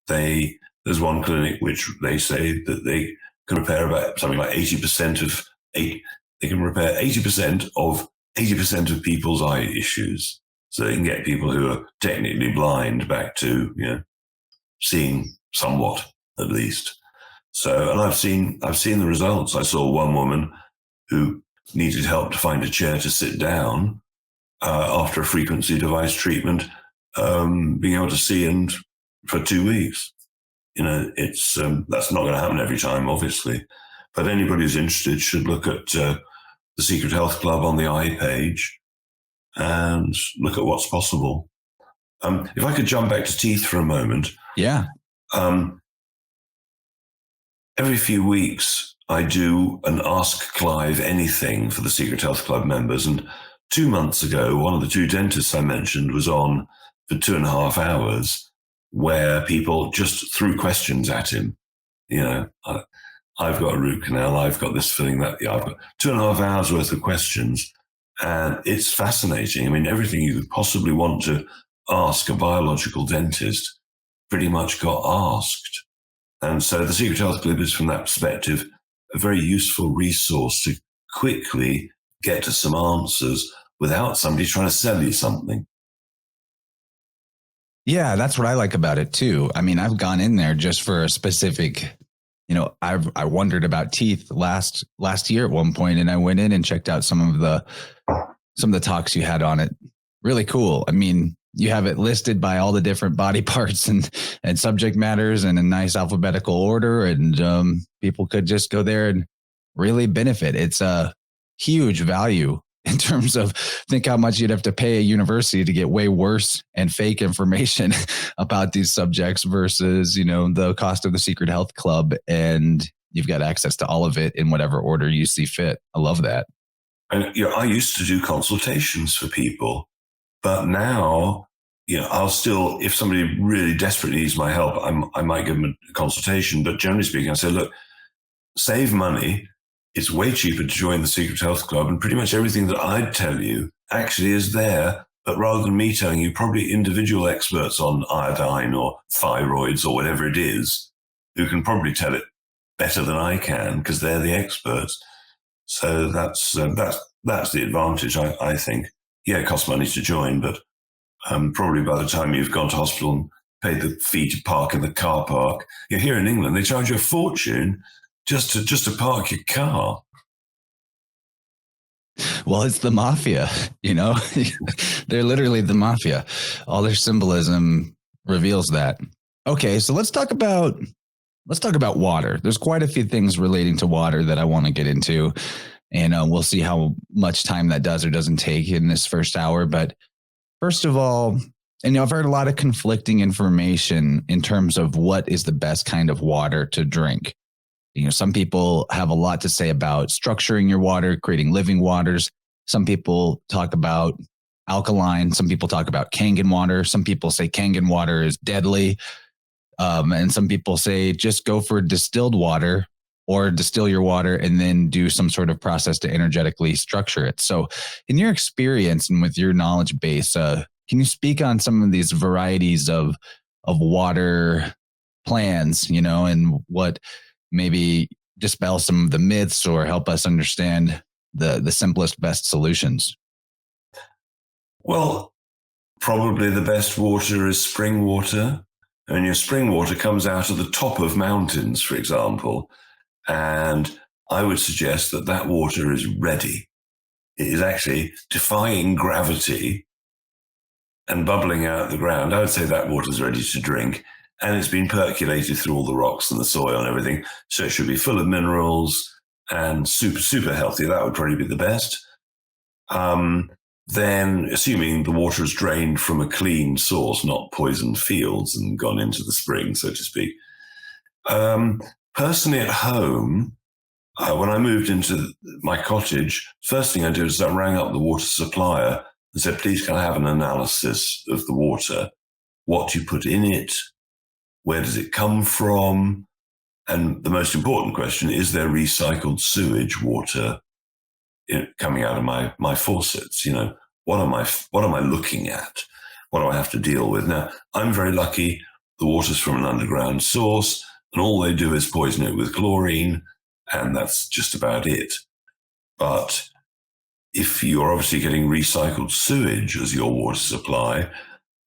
Speaker 2: There's one clinic which they say that they can repair about something like 80% of 80% of people's eye issues. So they can get people who are technically blind back to seeing somewhat, at least. So, and I've seen the results. I saw one woman who needed help to find a chair to sit down after a frequency device treatment, being able to see and for 2 weeks. It's that's not going to happen every time, obviously. But anybody who's interested should look at the Secret Health Club on the eye page and look at what's possible. If I could jump back to teeth for a moment.
Speaker 1: Yeah.
Speaker 2: Every few weeks, I do an Ask Clive Anything for the Secret Health Club members. And 2 months ago, one of the two dentists I mentioned was on for 2.5 hours, where people just threw questions at him. I've got a root canal, I've got this filling, that. I've got 2.5 hours worth of questions. And it's fascinating. I mean, everything you could possibly want to ask a biological dentist pretty much got asked. And so the Secret Health Club is, from that perspective, a very useful resource to quickly get to some answers without somebody trying to sell you something.
Speaker 1: Yeah, that's what I like about it too. I mean, I've gone in there just for a specific, I wondered about teeth last year at one point, and I went in and checked out some of the talks you had on it. Really cool. I mean, you have it listed by all the different body parts and subject matters in a nice alphabetical order, and people could just go there and really benefit. It's a huge value in terms of, think how much you'd have to pay a university to get way worse and fake information about these subjects versus, the cost of the Secret Health Club, and you've got access to all of it in whatever order you see fit. I love that.
Speaker 2: And I used to do consultations for people, but now, I'll still, if somebody really desperately needs my help, I might give them a consultation. But generally speaking, I say, look, save money. It's way cheaper to join the Secret Health Club, and pretty much everything that I'd tell you actually is there. But rather than me telling you, probably individual experts on iodine or thyroids or whatever it is, who can probably tell it better than I can because they're the experts. So that's the advantage, I think. Yeah, it costs money to join, but probably by the time you've gone to hospital and paid the fee to park in the car park, here in England, they charge you a fortune just to park your car.
Speaker 1: Well, it's the mafia, they're literally the mafia. All their symbolism reveals that. Okay, so let's talk about water. There's quite a few things relating to water that I want to get into, and we'll see how much time that does or doesn't take in this first hour. But first of all, and I've heard a lot of conflicting information in terms of what is the best kind of water to drink. Some people have a lot to say about structuring your water, creating living waters. Some people talk about alkaline. Some people talk about Kangen water. Some people say Kangen water is deadly. And some people say just go for distilled water or distill your water and then do some sort of process to energetically structure it. So in your experience and with your knowledge base, can you speak on some of these varieties of water plans, and what maybe dispel some of the myths or help us understand the simplest, best solutions?
Speaker 2: Well, probably the best water is spring water. And your spring water comes out of the top of mountains, for example. And I would suggest that water is ready. It is actually defying gravity and bubbling out the ground. I would say that water is ready to drink. And it's been percolated through all the rocks and the soil and everything. So it should be full of minerals and super, super healthy. That would probably be the best. Then, assuming the water is drained from a clean source, not poisoned fields and gone into the spring, so to speak. Personally at home, when I moved into my cottage, first thing I did is I rang up the water supplier and said, please can I have an analysis of the water? What do you put in it? Where does it come from? And the most important question, is there recycled sewage water coming out of my faucets? What am I looking at? What do I have to deal with? Now, I'm very lucky. The water's from an underground source, and all they do is poison it with chlorine, and that's just about it. But if you're obviously getting recycled sewage as your water supply,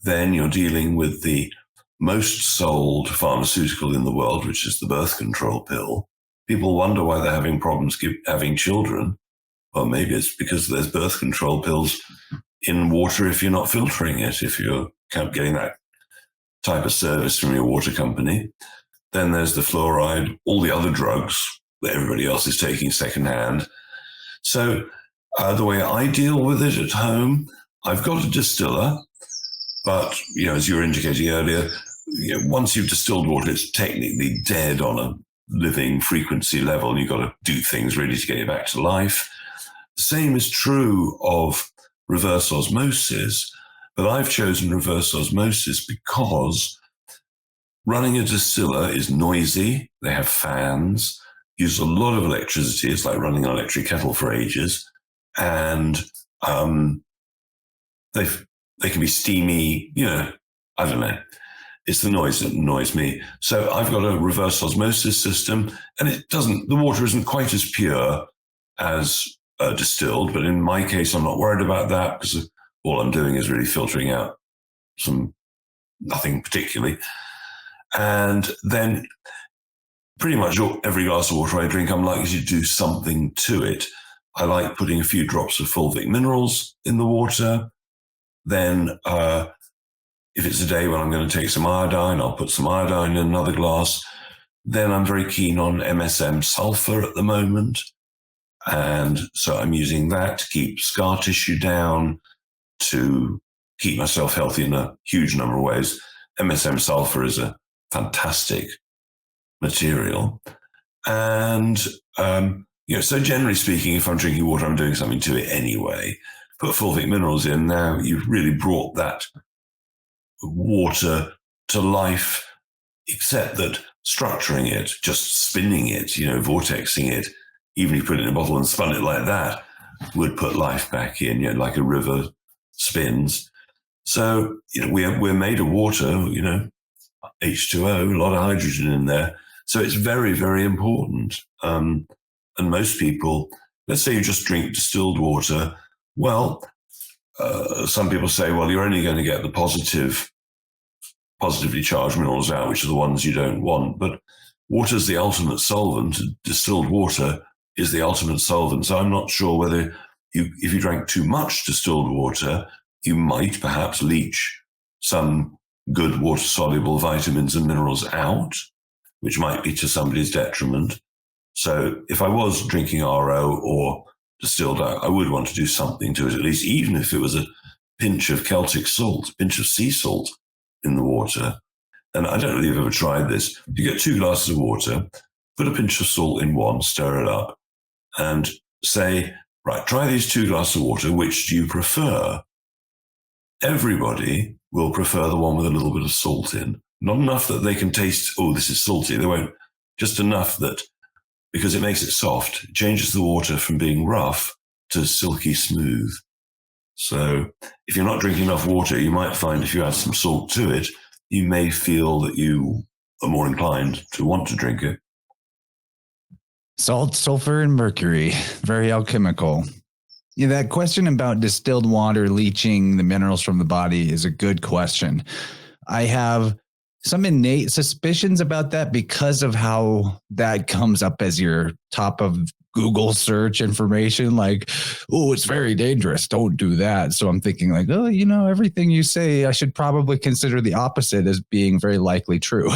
Speaker 2: then you're dealing with the most sold pharmaceutical in the world, which is the birth control pill. People wonder why they're having problems having children. Well, maybe it's because there's birth control pills in water if you're not filtering it, if you're getting that type of service from your water company. Then there's the fluoride, all the other drugs that everybody else is taking secondhand. So the way I deal with it at home, I've got a distiller, but as you were indicating earlier, once you've distilled water, it's technically dead on a living frequency level. You've got to do things really to get it back to life. The same is true of reverse osmosis, but I've chosen reverse osmosis because running a distiller is noisy. They have fans, use a lot of electricity. It's like running an electric kettle for ages. And they can be steamy, I don't know. It's the noise that annoys me. So I've got a reverse osmosis system, and the water isn't quite as pure as distilled, but in my case, I'm not worried about that because all I'm doing is really filtering out nothing particularly. And then pretty much every glass of water I drink, I'm likely to do something to it. I like putting a few drops of fulvic minerals in the water. Then if it's a day when I'm going to take some iodine, I'll put some iodine in another glass. Then I'm very keen on MSM Sulpher at the moment. And so I'm using that to keep scar tissue down, to keep myself healthy in a huge number of ways. MSM Sulpher is a fantastic material. And, so generally speaking, if I'm drinking water, I'm doing something to it anyway. Put fulvic minerals in, now you've really brought that water to life, except that structuring it, just spinning it, vortexing it, even if you put it in a bottle and spun it like that, would put life back in, like a river spins. So, we're made of water, H2O, a lot of hydrogen in there. So it's very, very important. And most people, let's say you just drink distilled water. Well, some people say, well, you're only going to get the positively charged minerals out, which are the ones you don't want. But water is the ultimate solvent. Distilled water is the ultimate solvent. So I'm not sure whether if you drank too much distilled water, you might perhaps leach some good water-soluble vitamins and minerals out, which might be to somebody's detriment. So if I was drinking RO or distilled, I would want to do something to it, at least, even if it was a pinch of Celtic salt, a pinch of sea salt in the water. And I don't know if you've ever tried this. You get 2 glasses of water, put a pinch of salt in one, stir it up, and say, right, try these 2 glasses of water. Which do you prefer? Everybody will prefer the one with a little bit of salt in. Not enough that they can taste, oh, this is salty. They won't. Just enough that, because it makes it soft, it changes the water from being rough to silky smooth. So if you're not drinking enough water, you might find if you add some salt to it, you may feel that you are more inclined to want to drink it.
Speaker 1: Salt, sulfur, and mercury, very alchemical. Yeah, that question about distilled water leaching the minerals from the body is a good question. I have some innate suspicions about that because of how that comes up as your top of Google search information, like, oh, it's very dangerous. Don't do that. So I'm thinking like, oh, everything you say, I should probably consider the opposite as being very likely true.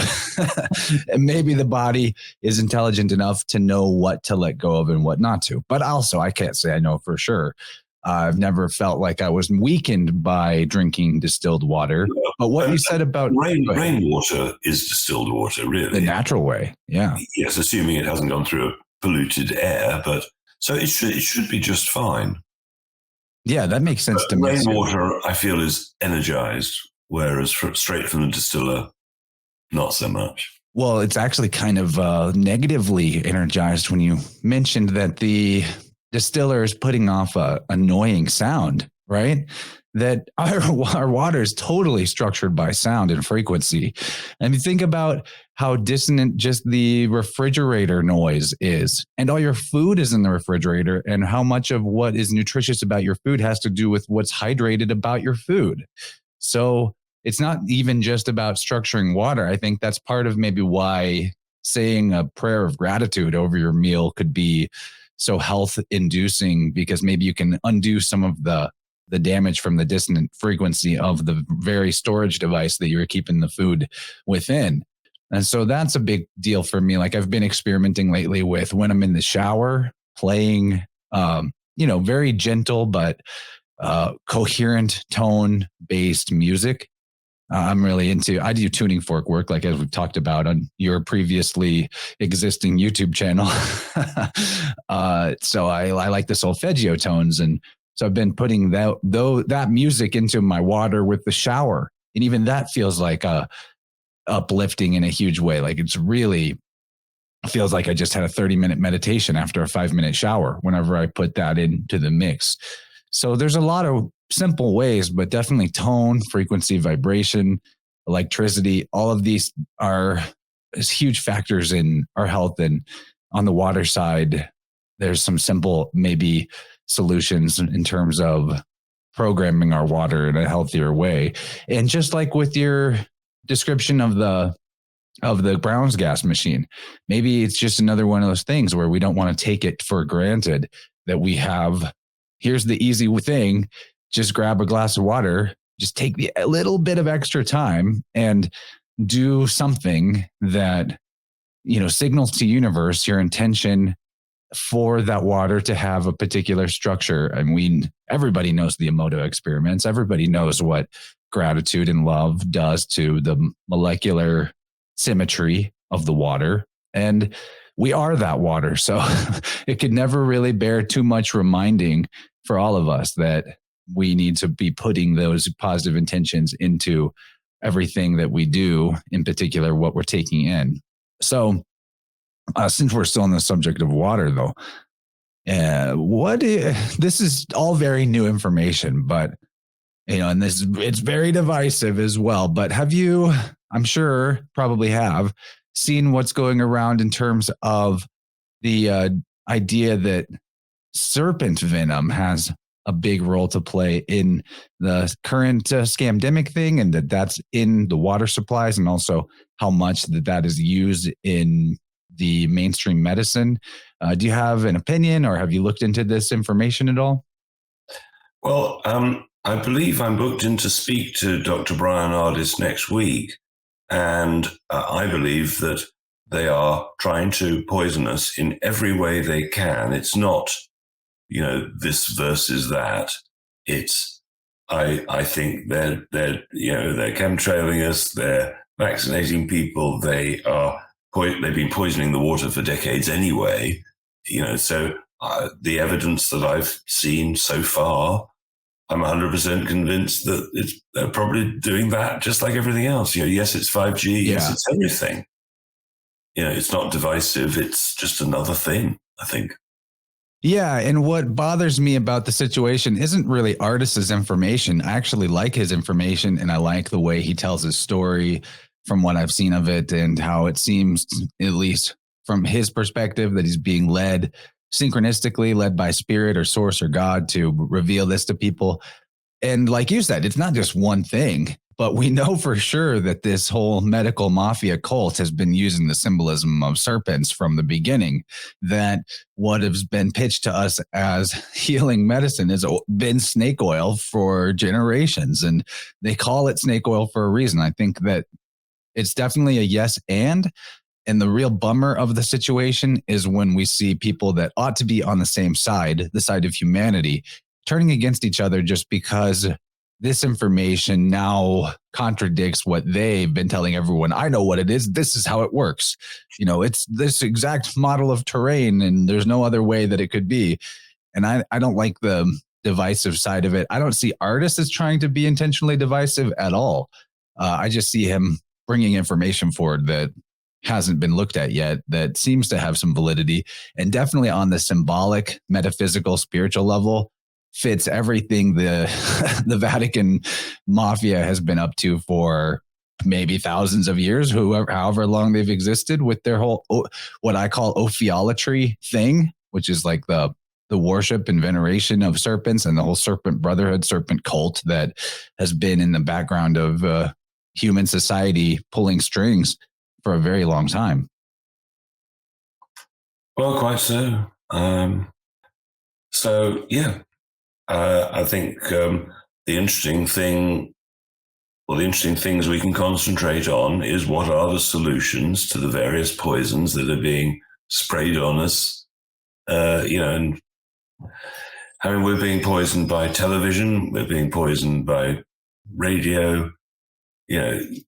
Speaker 1: And maybe the body is intelligent enough to know what to let go of and what not to. But also, I can't say I know for sure. I've never felt like I was weakened by drinking distilled water. But what you said about
Speaker 2: rainwater is distilled water, really.
Speaker 1: The natural way, yeah.
Speaker 2: Yes, assuming it hasn't gone through polluted air, but so it should be just fine.
Speaker 1: Yeah, that makes sense to me.
Speaker 2: Rainwater, I feel, is energized, whereas straight from the distiller, not so much.
Speaker 1: Well, it's actually kind of negatively energized when you mentioned that the distiller is putting off a annoying sound, right? That our water is totally structured by sound and frequency. And you think about how dissonant just the refrigerator noise is, and all your food is in the refrigerator, and how much of what is nutritious about your food has to do with what's hydrated about your food. So it's not even just about structuring water. I think that's part of maybe why saying a prayer of gratitude over your meal could be so health inducing, because maybe you can undo some of the damage from the dissonant frequency of the very storage device that you're keeping the food within. And so that's a big deal for me. Like, I've been experimenting lately with when I'm in the shower playing, very gentle, but coherent tone based music. I'm really I do tuning fork work, like as we've talked about on your previously existing YouTube channel. So I like the solfeggio tones. And so I've been putting that music into my water with the shower. And even that feels like uplifting in a huge way. Like, it's really feels like I just had a 30-minute meditation after a 5-minute shower whenever I put that into the mix. So there's a lot of simple ways, but definitely tone, frequency, vibration, electricity, all of these are huge factors in our health. And on the water side, there's some simple maybe solutions in terms of programming our water in a healthier way. And just like with your description of the Brown's gas machine, maybe it's just another one of those things where we don't want to take it for granted that we have, here's the easy thing, just grab a glass of water, just take a little bit of extra time and do something that, signals to universe your intention for that water to have a particular structure. I mean, everybody knows the Emoto experiments. Everybody knows what gratitude and love does to the molecular symmetry of the water. And we are that water. So it could never really bear too much reminding for all of us that we need to be putting those positive intentions into everything that we do, in particular, what we're taking in. So since we're still on the subject of water, though, this is all very new information, but, and it's very divisive as well. But have you, I'm sure probably have, seen what's going around in terms of the idea that serpent venom has a big role to play in the current scamdemic thing, and that's in the water supplies, and also how much that is used in the mainstream medicine. Do you have an opinion, or have you looked into this information at all?
Speaker 2: Well, I believe I'm booked in to speak to Dr. Brian Ardis next week, and I believe that they are trying to poison us in every way they can. It's not, this versus that. It's, I think they're chemtrailing us. They're vaccinating people. They've been poisoning the water for decades anyway. So the evidence that I've seen so far, I'm 100% convinced that they're probably doing that just like everything else. Yes, it's 5G. Yes, it's everything. It's not divisive. It's just another thing, I think.
Speaker 1: Yeah, and what bothers me about the situation isn't really Ardis's information. I actually like his information, and I like the way he tells his story from what I've seen of it, and how it seems, at least from his perspective, that he's being led synchronistically, led by spirit or source or God to reveal this to people. And like you said, it's not just one thing, but we know for sure that this whole medical mafia cult has been using the symbolism of serpents from the beginning. That what has been pitched to us as healing medicine has been snake oil for generations, and they call it snake oil for a reason. I think that it's definitely a yes and the real bummer of the situation is when we see people that ought to be on the same side, the side of humanity, turning against each other just because this information now contradicts what they've been telling everyone. I know what it is. This is how it works. It's this exact model of terrain, and there's no other way that it could be. And I don't like the divisive side of it. I don't see Ardis as trying to be intentionally divisive at all. I just see him bringing information forward that hasn't been looked at yet, that seems to have some validity, and definitely on the symbolic, metaphysical, spiritual level, fits everything the Vatican mafia has been up to for maybe thousands of years, however long they've existed, with their whole, what I call ophiolatry thing, which is like the worship and veneration of serpents, and the whole serpent brotherhood, serpent cult that has been in the background of human society pulling strings for a very long time.
Speaker 2: Well, quite so. I think the interesting things we can concentrate on is what are the solutions to the various poisons that are being sprayed on us. And we're being poisoned by television, we're being poisoned by radio, the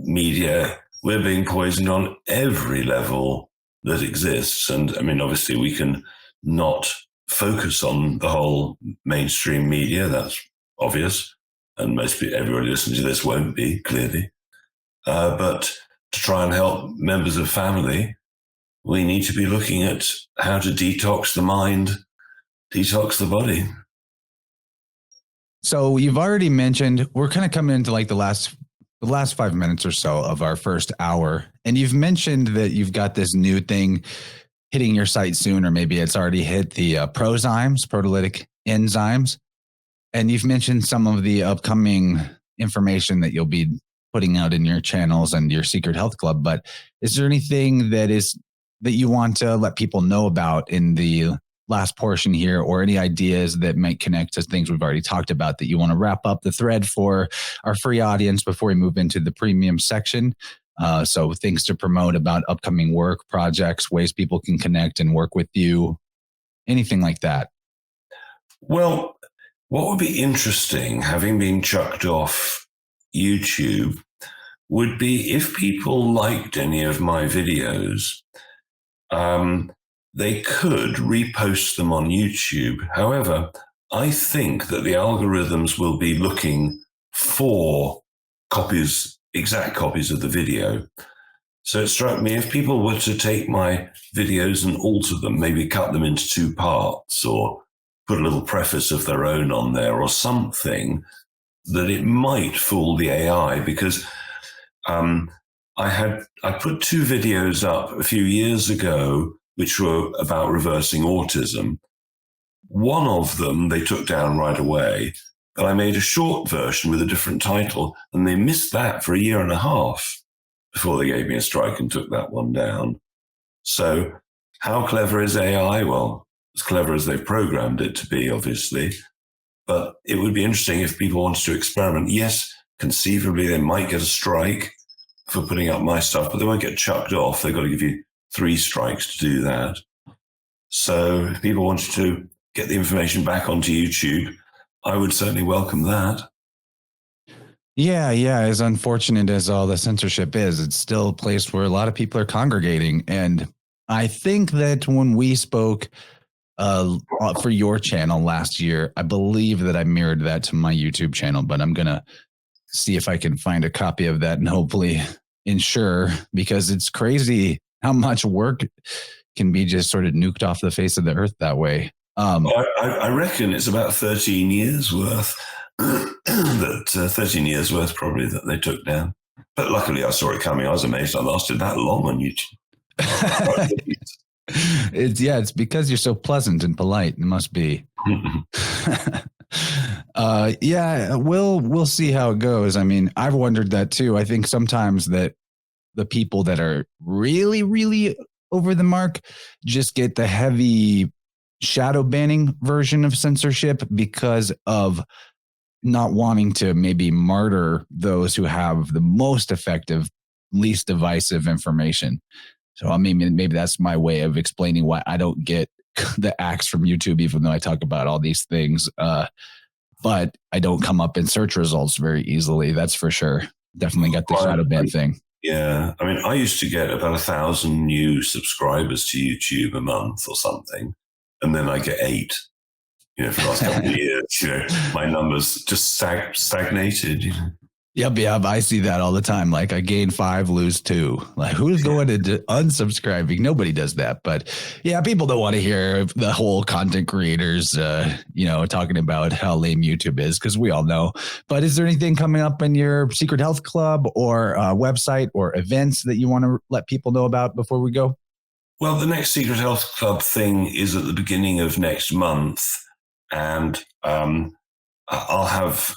Speaker 2: media, we're being poisoned on every level that exists. And obviously we can not focus on the whole mainstream media. That's obvious. And everybody listening to this won't be, clearly. But to try and help members of family, we need to be looking at how to detox the mind, detox the body.
Speaker 1: So you've already mentioned, we're kind of coming into like the last 5 minutes or so of our first hour. And you've mentioned that you've got this new thing hitting your site soon, or maybe it's already hit, the proteolytic enzymes. And you've mentioned some of the upcoming information that you'll be putting out in your channels and your Secret Health Club. But is there anything that you want to let people know about in the last portion here, or any ideas that might connect to things we've already talked about that you want to wrap up the thread for our free audience before we move into the premium section? So things to promote about upcoming work, projects, ways people can connect and work with you, anything like that.
Speaker 2: Well, what would be interesting, having been chucked off YouTube, would be if people liked any of my videos, they could repost them on YouTube. However, I think that the algorithms will be looking for exact copies of the video. So it struck me, if people were to take my videos and alter them, maybe cut them into 2 parts, or put a little preface of their own on there or something, that it might fool the AI. Because I put 2 videos up a few years ago which were about reversing autism. One of them they took down right away, but I made a short version with a different title, and they missed that for a year and a half before they gave me a strike and took that one down. So how clever is AI? Well, as clever as they've programmed it to be, obviously. But it would be interesting if people wanted to experiment. Yes, conceivably they might get a strike for putting up my stuff, but they won't get chucked off. They've got to give you 3 strikes to do that. So if people wanted to get the information back onto YouTube, I would certainly welcome that.
Speaker 1: Yeah. As unfortunate as all the censorship is, it's still a place where a lot of people are congregating. And I think that when we spoke for your channel last year, I believe that I mirrored that to my YouTube channel, but I'm going to see if I can find a copy of that and hopefully ensure, because it's crazy how much work can be just sort of nuked off the face of the earth that way.
Speaker 2: I reckon it's about 13 years worth. 13 years worth probably that they took down. But luckily I saw it coming. I was amazed I lasted that long on YouTube.
Speaker 1: It's because you're so pleasant and polite. It must be. We'll see how it goes. I mean, I've wondered that too. I think sometimes that the people that are really, really over the mark just get the heavy shadow banning version of censorship because of not wanting to maybe martyr those who have the most effective, least divisive information. So I mean, maybe that's my way of explaining why I don't get the axe from YouTube, even though I talk about all these things. But I don't come up in search results very easily. That's for sure. Definitely got the shadow ban thing.
Speaker 2: Yeah. I mean, I used to get about 1,000 new subscribers to YouTube a month or something. And then I get 8, for the last couple of years, my numbers just stagnated.
Speaker 1: Yep. I see that all the time. Like I gain 5, lose 2. Like who's going to unsubscribing? Nobody does that. But yeah, people don't want to hear the whole content creators, talking about how lame YouTube is, because we all know. But is there anything coming up in your Secret Health Club or website or events that you want to let people know about before we go?
Speaker 2: Well, the next Secret Health Club thing is at the beginning of next month. And I'll have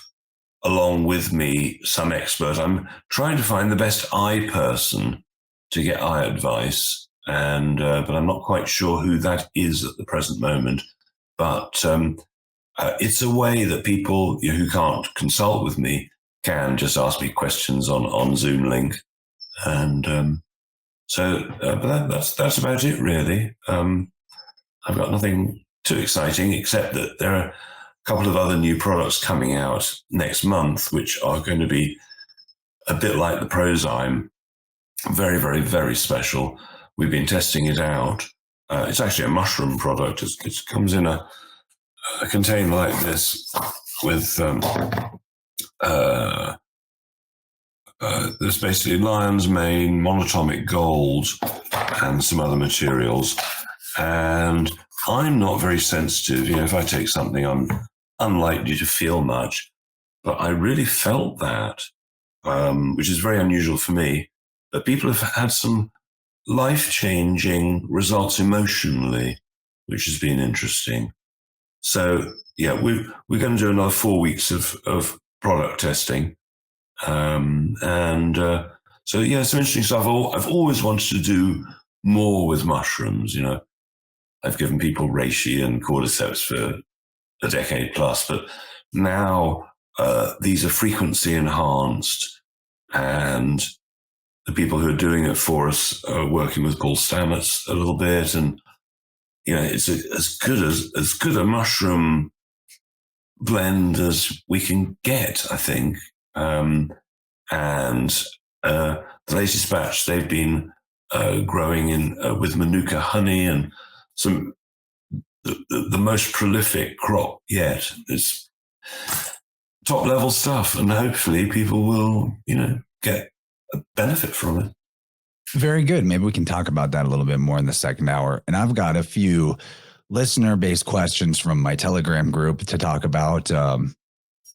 Speaker 2: along with me some expert. I'm trying to find the best eye person to get eye advice, and but I'm not quite sure who that is at the present moment. But it's a way that people who can't consult with me can just ask me questions on Zoom link, and but that's about it really. I've got nothing too exciting except that there are a couple of other new products coming out next month, which are going to be a bit like the Prozyme, very, very, very special. We've been testing it out. It's actually a mushroom product. It comes in a container like this with there's basically lion's mane, monatomic gold, and some other materials. And I'm not very sensitive. If I take something, I'm unlikely to feel much. But I really felt that, which is very unusual for me. But people have had some life-changing results emotionally, which has been interesting. So, yeah, we're going to do another 4 weeks of product testing. So, yeah, some interesting stuff. I've always wanted to do more with mushrooms, I've given people reishi and cordyceps for a decade plus, but now these are frequency enhanced, and the people who are doing it for us are working with Paul Stamets a little bit, and it's as good a mushroom blend as we can get, I think. The latest batch they've been growing in with Manuka honey and the most prolific crop yet. It's top level stuff, and hopefully people will, get a benefit from it.
Speaker 1: Very good. Maybe we can talk about that a little bit more in the second hour. And I've got a few listener-based questions from my Telegram group to talk about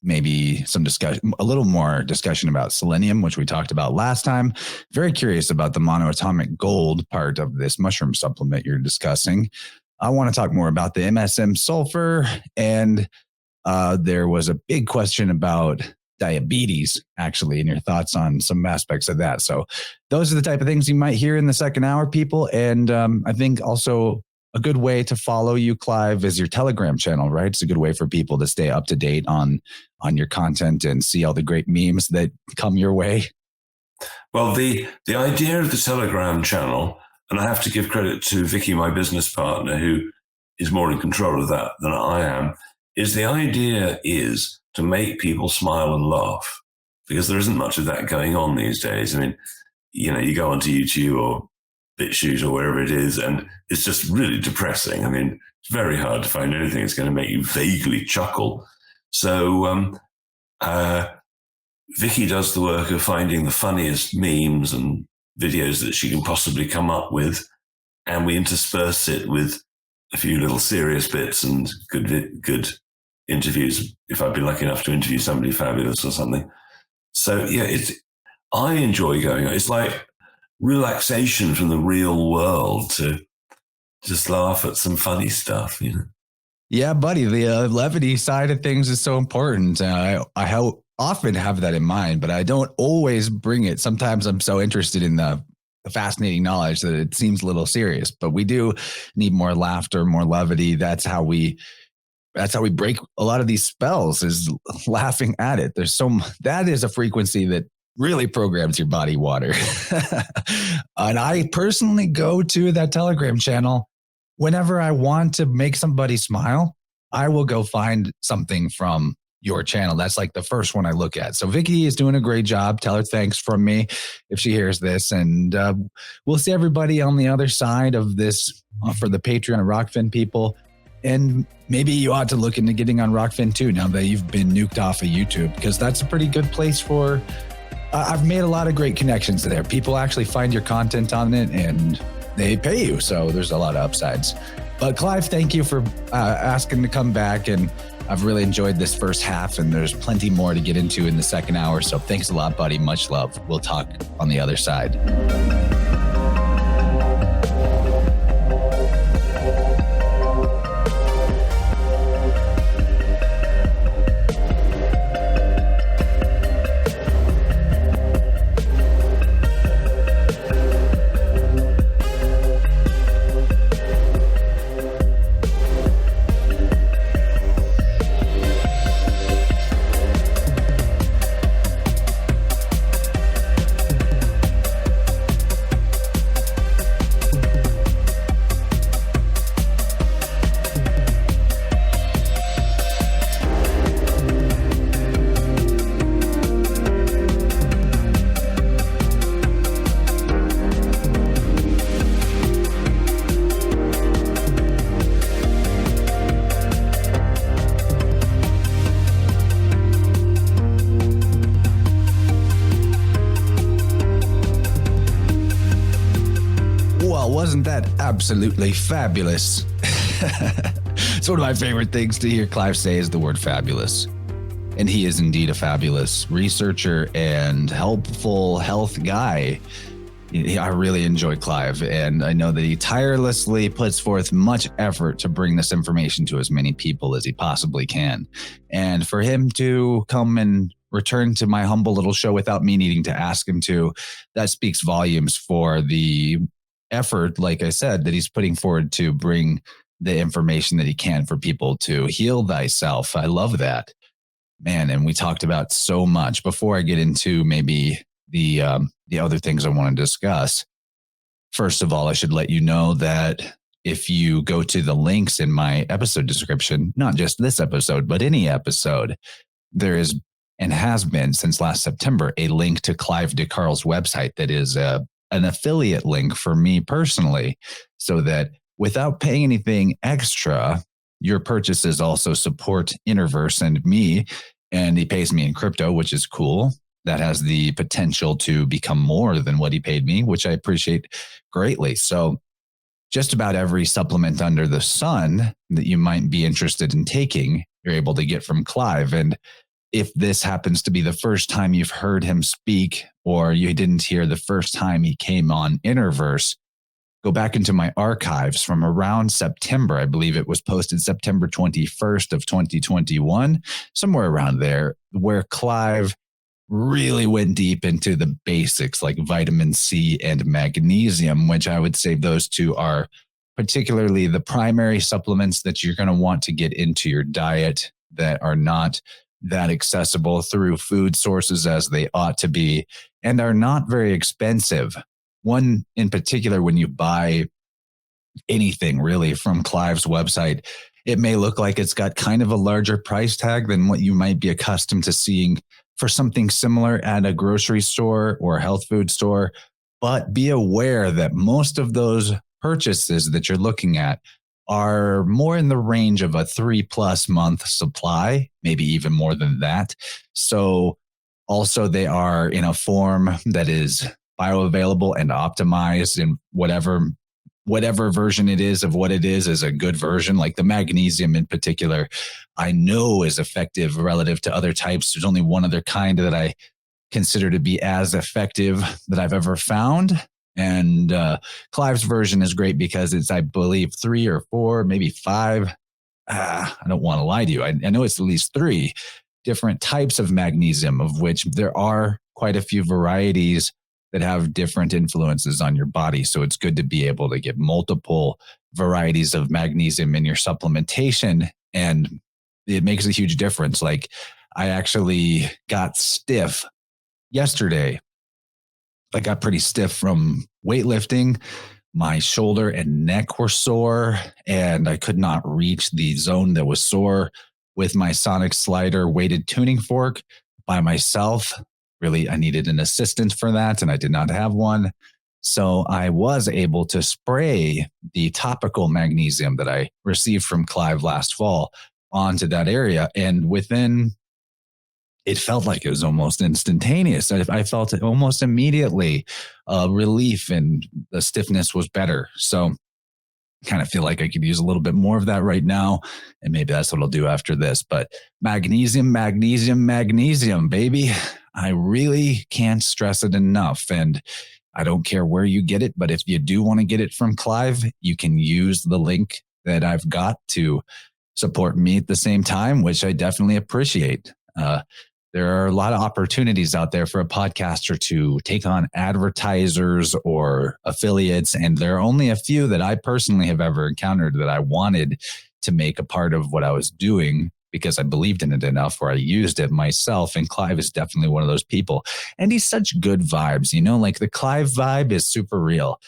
Speaker 1: maybe some discussion, a little more discussion about selenium, which we talked about last time. Very curious about the monoatomic gold part of this mushroom supplement you're discussing. I want to talk more about the MSM Sulpher, and there was a big question about diabetes, actually, and your thoughts on some aspects of that. So those are the type of things you might hear in the second hour, people. And I think also a good way to follow you, Clive, is your Telegram channel, right? It's a good way for people to stay up to date on your content and see all the great memes that come your way.
Speaker 2: Well, the idea of the Telegram channel, and I have to give credit to Vicky, my business partner, who is more in control of that than I am, is the idea is to make people smile and laugh, because there isn't much of that going on these days. I mean, you go onto YouTube or BitChute or wherever it is, and it's just really depressing. I mean, it's very hard to find anything that's going to make you vaguely chuckle. So Vicky does the work of finding the funniest memes and videos that she can possibly come up with, and we intersperse it with a few little serious bits and good interviews, if I've been lucky enough to interview somebody fabulous or something. So yeah, I enjoy going on. It's like relaxation from the real world to just laugh at some funny stuff,
Speaker 1: Yeah, buddy, the levity side of things is so important. I often have that in mind, but I don't always bring it. Sometimes I'm so interested in the fascinating knowledge that it seems a little serious, but we do need more laughter, more levity. That's how we break a lot of these spells, is laughing at it. That is a frequency that really programs your body water. And I personally go to that Telegram channel whenever I want to make somebody smile. I will go find something from your channel. That's like the first one I look at. So Vicky is doing a great job. Tell her thanks from me if she hears this. And we'll see everybody on the other side of this for the Patreon and Rockfin people. And maybe you ought to look into getting on Rockfin too, now that you've been nuked off of YouTube, because that's a pretty good place for... I've made a lot of great connections there. People actually find your content on it and they pay you. So there's a lot of upsides. But Clive, thank you for asking to come back. And I've really enjoyed this first half, and there's plenty more to get into in the second hour. So thanks a lot, buddy. Much love. We'll talk on the other side. Wasn't that absolutely fabulous? It's one of my favorite things to hear Clive say is the word fabulous. And he is indeed a fabulous researcher and helpful health guy. I really enjoy Clive, and I know that he tirelessly puts forth much effort to bring this information to as many people as he possibly can. And for him to come and return to my humble little show without me needing to ask him to, that speaks volumes for the effort, like I said, that he's putting forward to bring the information that he can for people to heal thyself. I love that, man. And we talked about so much. Before I get into maybe the other things I want to discuss, first of all, I should let you know that if you go to the links in my episode description, not just this episode, but any episode, there is and has been since last September a link to Clive De Carle's website that is an affiliate link for me personally, so that without paying anything extra, your purchases also support InnerVerse and me, and he pays me in crypto, which is cool. That has the potential to become more than what he paid me, which I appreciate greatly. So just about every supplement under the sun that you might be interested in taking, you're able to get from Clive. And if this happens to be the first time you've heard him speak, or you didn't hear the first time he came on InnerVerse, go back into my archives from around September. I believe it was posted September 21st of 2021, somewhere around there, where Clive really went deep into the basics like vitamin C and magnesium, which I would say those two are particularly the primary supplements that you're going to want to get into your diet that are not that accessible through food sources as they ought to be and are not very expensive. One in particular, when you buy anything really from Clive's website, it may look like it's got kind of a larger price tag than what you might be accustomed to seeing for something similar at a grocery store or health food store. But be aware that most of those purchases that you're looking at are more in the range of a 3+ month supply, maybe even more than that. So also they are in a form that is bioavailable and optimized in whatever version it is of what it is a good version. Like the magnesium in particular, I know is effective relative to other types. There's only one other kind that I consider to be as effective that I've ever found. And Clive's version is great because it's, I believe, 3 or 4, maybe 5. I don't want to lie to you. I know it's at least 3 different types of magnesium, of which there are quite a few varieties that have different influences on your body. So it's good to be able to get multiple varieties of magnesium in your supplementation. And it makes a huge difference. Like I actually got stiff yesterday. I got pretty stiff from weightlifting. My shoulder and neck were sore, and I could not reach the zone that was sore with my sonic slider weighted tuning fork by myself. Really, I needed an assistant for that, and I did not have one. So I was able to spray the topical magnesium that I received from Clive last fall onto that area. And it felt like it was almost instantaneous. I felt it almost immediately, relief, and the stiffness was better. So kind of feel like I could use a little bit more of that right now. And maybe that's what I'll do after this. But magnesium, magnesium, magnesium, baby. I really can't stress it enough. And I don't care where you get it, but if you do want to get it from Clive, you can use the link that I've got to support me at the same time, which I definitely appreciate. There are a lot of opportunities out there for a podcaster to take on advertisers or affiliates. And there are only a few that I personally have ever encountered that I wanted to make a part of what I was doing because I believed in it enough where I used it myself. And Clive is definitely one of those people. And he's such good vibes, like the Clive vibe is super real.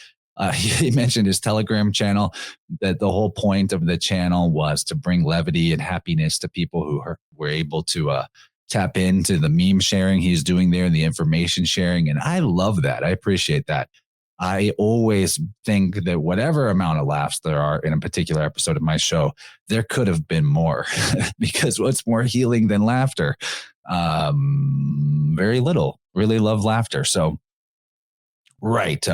Speaker 1: He mentioned his Telegram channel, that the whole point of the channel was to bring levity and happiness to people who were able to tap into the meme sharing he's doing there and the information sharing. And I love that. I appreciate that. I always think that whatever amount of laughs there are in a particular episode of my show, there could have been more because what's more healing than laughter? Very little. Really love laughter. So, right.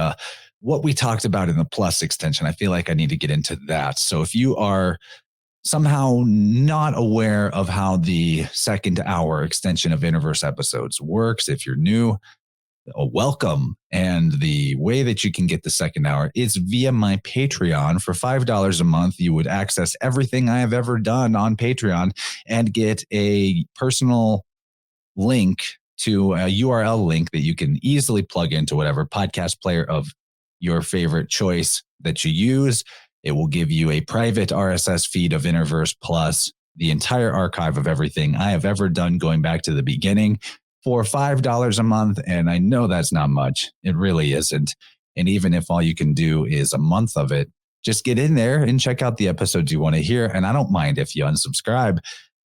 Speaker 1: What we talked about in the Plus extension, I feel like I need to get into that. So if you are somehow not aware of how the second hour extension of InnerVerse episodes works, if you're new, welcome. And the way that you can get the second hour is via my Patreon. For $5 a month, you would access everything I have ever done on Patreon and get a personal link to a URL link that you can easily plug into whatever podcast player of your favorite choice that you use. It will give you a private RSS feed of InnerVerse Plus, the entire archive of everything I have ever done going back to the beginning for $5 a month. And I know that's not much. It really isn't. And even if all you can do is a month of it, just get in there and check out the episodes you want to hear. And I don't mind if you unsubscribe.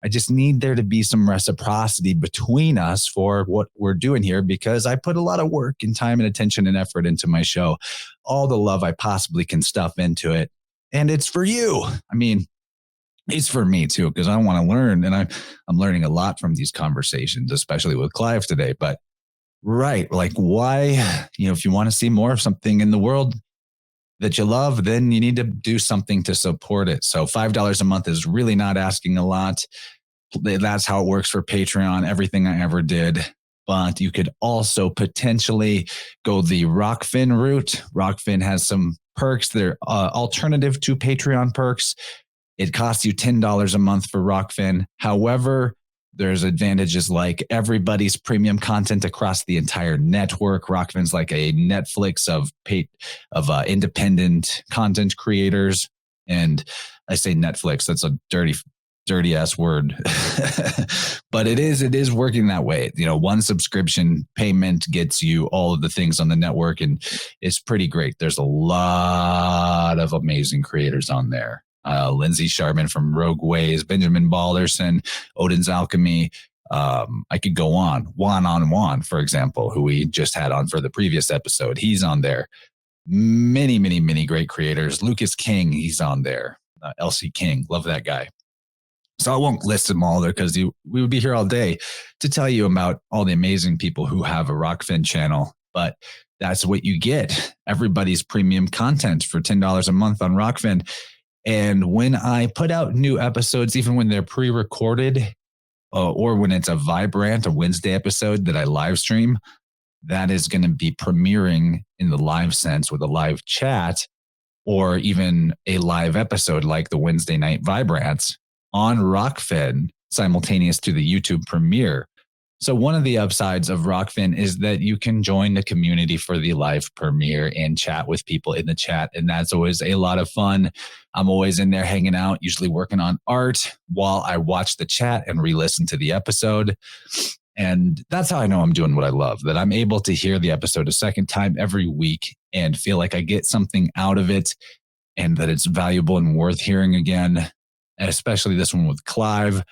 Speaker 1: I just need there to be some reciprocity between us for what we're doing here, because I put a lot of work and time and attention and effort into my show, all the love I possibly can stuff into it. And it's for you. I mean, it's for me too, because I want to learn. And I'm learning a lot from these conversations, especially with Clive today. But right, like why, if you want to see more of something in the world that you love, then you need to do something to support it. So $5 a month is really not asking a lot. That's how it works for Patreon, everything I ever did. But you could also potentially go the Rockfin route. Rockfin has some perks that are alternative to Patreon perks. It costs you $10 a month for Rockfin. However, there's advantages like everybody's premium content across the entire network. Rockfin's like a Netflix of independent content creators. And I say Netflix, that's a dirty ass word, but it is working that way. One subscription payment gets you all of the things on the network, and it's pretty great. There's a lot of amazing creators on there. Lindsay Sharman from Rogue Ways, Benjamin Balderson, Odin's Alchemy. I could go on. Juan, for example, who we just had on for the previous episode. He's on there. Many, many, many great creators. Lucas King, he's on there. LC King, love that guy. So I won't list them all there because we would be here all day to tell you about all the amazing people who have a Rockfin channel. But that's what you get. Everybody's premium content for $10 a month on Rockfin. And when I put out new episodes, even when they're pre-recorded or when it's a Vibrant, a Wednesday episode that I live stream, that is going to be premiering in the live sense with a live chat or even a live episode like the Wednesday night Vibrants on Rockfin simultaneous to the YouTube premiere. So one of the upsides of Rockfin is that you can join the community for the live premiere and chat with people in the chat. And that's always a lot of fun. I'm always in there hanging out, usually working on art while I watch the chat and re-listen to the episode. And that's how I know I'm doing what I love, that I'm able to hear the episode a second time every week and feel like I get something out of it and that it's valuable and worth hearing again. And especially this one with Clive.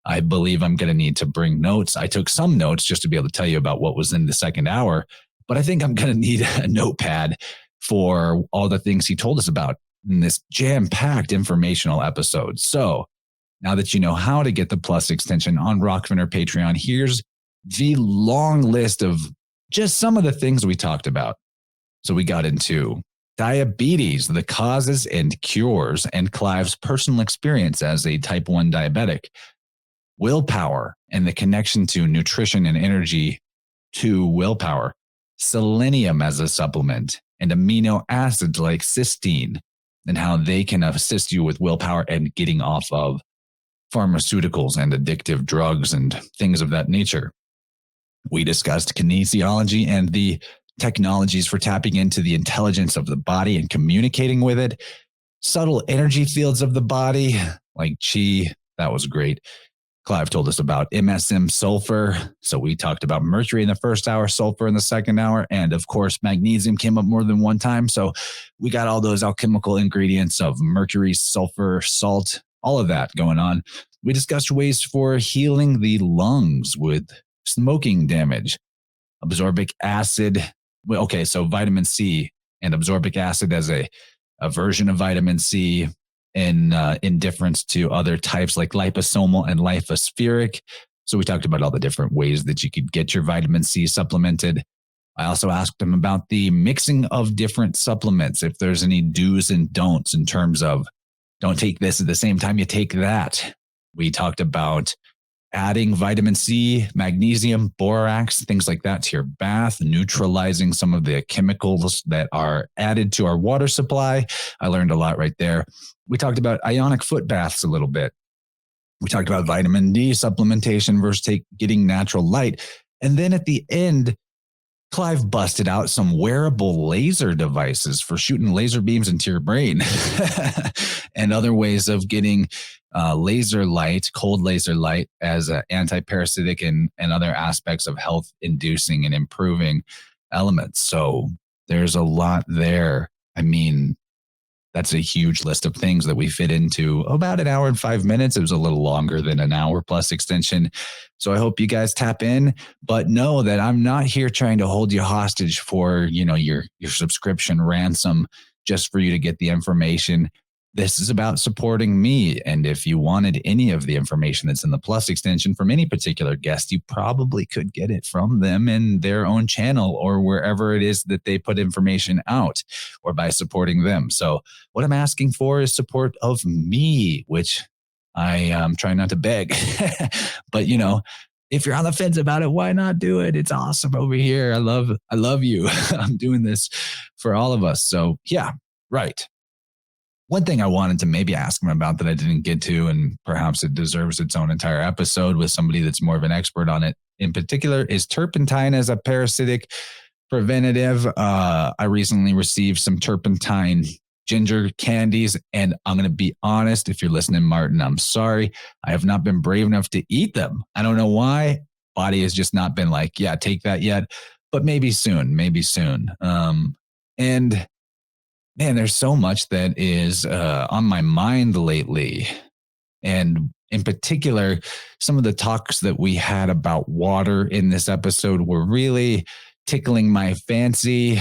Speaker 1: I believe I'm going to need to bring notes. I took some notes just to be able to tell you about what was in the second hour, but I think I'm going to need a notepad for all the things he told us about in this jam-packed informational episode. So now that you know how to get the Plus extension on Rockfin or Patreon, here's the long list of just some of the things we talked about. So we got into diabetes, the causes and cures, and Clive's personal experience as a type 1 diabetic. Willpower and the connection to nutrition and energy to willpower. Selenium as a supplement and amino acids like cysteine and how they can assist you with willpower and getting off of pharmaceuticals and addictive drugs and things of that nature. We discussed kinesiology and the technologies for tapping into the intelligence of the body and communicating with it. Subtle energy fields of the body like chi, that was great. Clive told us about MSM Sulpher. So we talked about mercury in the first hour, sulfur in the second hour, and of course, magnesium came up more than one time. So we got all those alchemical ingredients of mercury, sulfur, salt, all of that going on. We discussed ways for healing the lungs with smoking damage, absorbic acid. Okay, so vitamin C and absorbic acid as a version of vitamin C in difference to other types like liposomal and lipospheric. So we talked about all the different ways that you could get your vitamin C supplemented. I also asked him about the mixing of different supplements, if there's any do's and don'ts in terms of don't take this at the same time you take that. We talked about adding vitamin C, magnesium, borax, things like that to your bath, neutralizing some of the chemicals that are added to our water supply. I learned a lot right there. We talked about ionic foot baths a little bit. We talked about vitamin D supplementation versus getting natural light. And then at the end, Clive busted out some wearable laser devices for shooting laser beams into your brain and other ways of getting laser light, cold laser light as an anti-parasitic and other aspects of health inducing and improving elements. So there's a lot there. I mean, that's a huge list of things that we fit into about an hour and 5 minutes. It was a little longer than an hour plus extension. So I hope you guys tap in, but know that I'm not here trying to hold you hostage for, your subscription ransom just for you to get the information. This is about supporting me. And if you wanted any of the information that's in the Plus extension from any particular guest, you probably could get it from them in their own channel or wherever it is that they put information out or by supporting them. So what I'm asking for is support of me, which I am trying not to beg, but if you're on the fence about it, why not do it? It's awesome over here. I love you. I'm doing this for all of us. So yeah, right. One thing I wanted to maybe ask him about that I didn't get to, and perhaps it deserves its own entire episode with somebody that's more of an expert on it in particular, is turpentine as a parasitic preventative. I recently received some turpentine ginger candies, and I'm going to be honest, if you're listening, Martin, I'm sorry. I have not been brave enough to eat them. I don't know why. Body has just not been like, yeah, take that yet, but maybe soon. And man, there's so much that is on my mind lately. And in particular, some of the talks that we had about water in this episode were really tickling my fancy,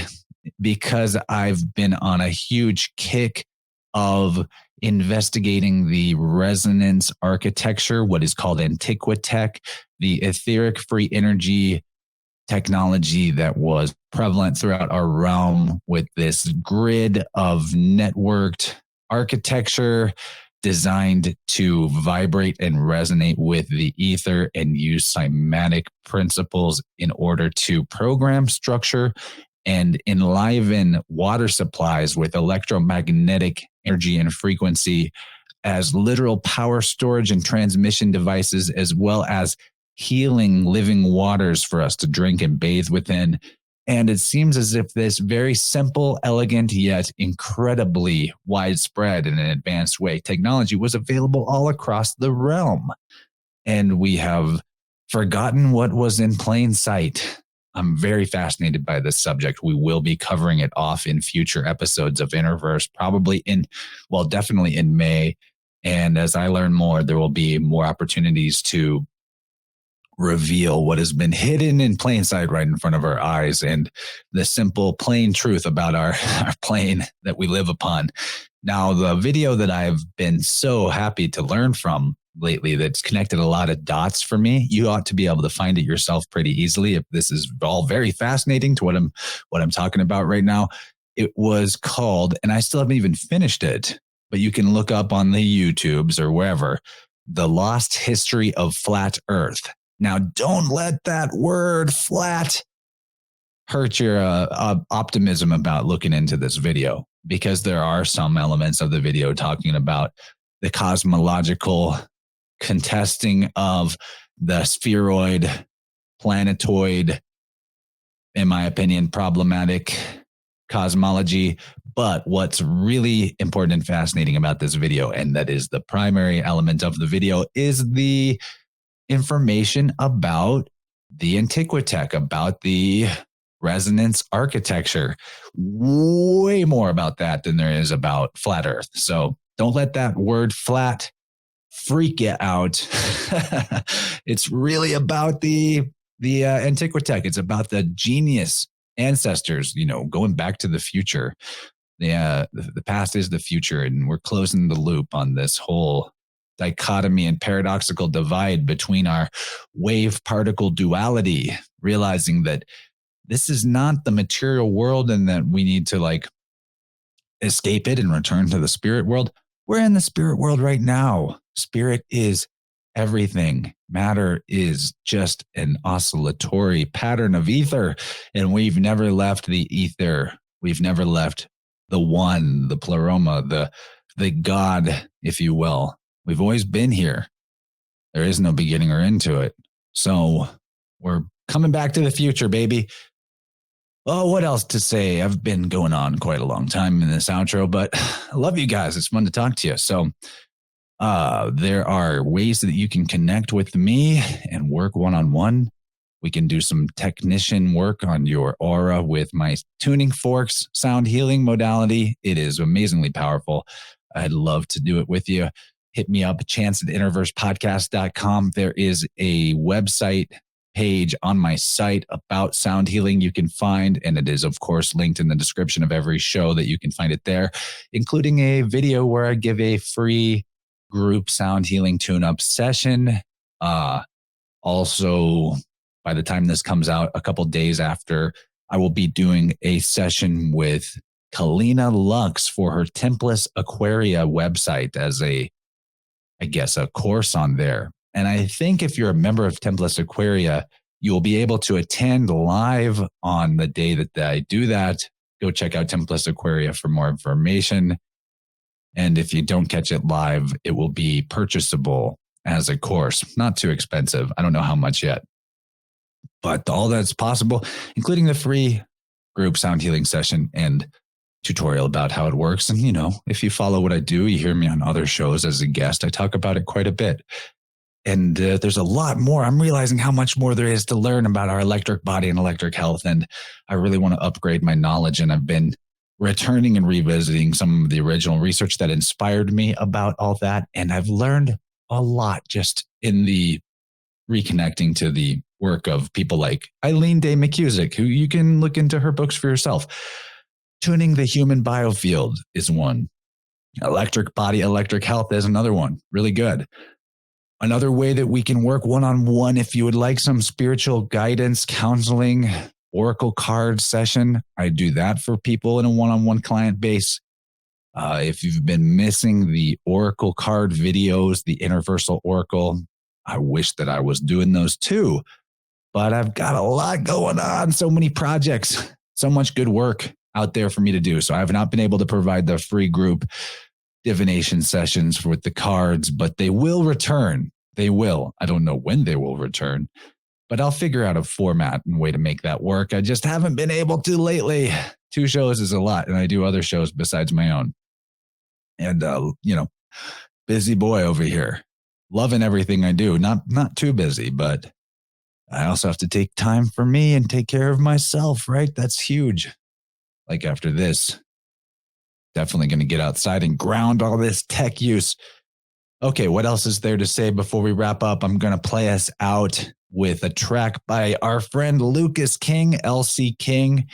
Speaker 1: because I've been on a huge kick of investigating the resonance architecture, what is called Antiquitech, the etheric free energy technology that was prevalent throughout our realm, with this grid of networked architecture designed to vibrate and resonate with the ether and use cymatic principles in order to program, structure, and enliven water supplies with electromagnetic energy and frequency as literal power storage and transmission devices, as well as healing living waters for us to drink and bathe within. And it seems as if this very simple, elegant, yet incredibly widespread in an advanced way technology was available all across the realm. And we have forgotten what was in plain sight. I'm very fascinated by this subject. We will be covering it off in future episodes of InnerVerse, definitely in May. And as I learn more, there will be more opportunities to reveal what has been hidden in plain sight right in front of our eyes, and the simple, plain truth about our plane that we live upon. Now, the video that I've been so happy to learn from lately, that's connected a lot of dots for me. You ought to be able to find it yourself pretty easily if this is all very fascinating to what I'm talking about right now. It was called, and I still haven't even finished it, but you can look up on the YouTubes or wherever, The Lost History of Flat Earth. Now, don't let that word flat hurt your optimism about looking into this video, because there are some elements of the video talking about the cosmological contesting of the spheroid, planetoid, in my opinion, problematic cosmology. But what's really important and fascinating about this video, and that is the primary element of the video, is the information about the Antiquitech, about the resonance architecture. Way more about that than there is about flat Earth. So don't let that word flat freak you out. It's really about the Antiquitech. It's about the genius ancestors, going back to the future. The past is the future, and we're closing the loop on this whole dichotomy and paradoxical divide between our wave particle duality, realizing that this is not the material world and that we need to escape it and return to the spirit world. We're in the spirit world right now. Spirit is everything. Matter is just an oscillatory pattern of ether, and we've never left the ether. We've never left the one, the pleroma, the God, if you will. We've always been here. There is no beginning or end to it. So we're coming back to the future, baby. Oh, what else to say? I've been going on quite a long time in this outro, but I love you guys. It's fun to talk to you. So there are ways that you can connect with me and work one-on-one. We can do some technician work on your aura with my tuning forks sound healing modality. It is amazingly powerful. I'd love to do it with you. Hit me up, chance@innerversepodcast.com. There is a website page on my site about sound healing you can find, and it is, of course, linked in the description of every show that you can find it there, including a video where I give a free group sound healing tune-up session. Also, by the time this comes out, a couple days after, I will be doing a session with Kalina Lux for her Templis Aquaria website as a a course on there. And I think if you're a member of Tempest Aquaria, you will be able to attend live on the day that I do that. Go check out Tempest Aquaria for more information. And if you don't catch it live, it will be purchasable as a course. Not too expensive. I don't know how much yet. But all that's possible, including the free group sound healing session and tutorial about how it works. And, if you follow what I do, you hear me on other shows as a guest, I talk about it quite a bit. And there's a lot more. I'm realizing how much more there is to learn about our electric body and electric health. And I really want to upgrade my knowledge. And I've been returning and revisiting some of the original research that inspired me about all that. And I've learned a lot just in the reconnecting to the work of people like Eileen Day McCusick, who you can look into her books for yourself. Tuning the Human Biofield is one. Electric Body, Electric Health is another one. Really good. Another way that we can work one-on-one, if you would like some spiritual guidance, counseling, oracle card session, I do that for people in a one-on-one client base. If you've been missing the oracle card videos, the Universal Oracle, I wish that I was doing those too. But I've got a lot going on, so many projects, so much good work out there for me to do. So I have not been able to provide the free group divination sessions with the cards, but they will return. They will. I don't know when they will return, but I'll figure out a format and way to make that work. I just haven't been able to lately. 2 shows is a lot, and I do other shows besides my own. And, busy boy over here, loving everything I do. Not too busy, but I also have to take time for me and take care of myself, right? That's huge. Like after this, definitely going to get outside and ground all this tech use. Okay, what else is there to say before we wrap up? I'm going to play us out with a track by our friend Lucas King, LC King.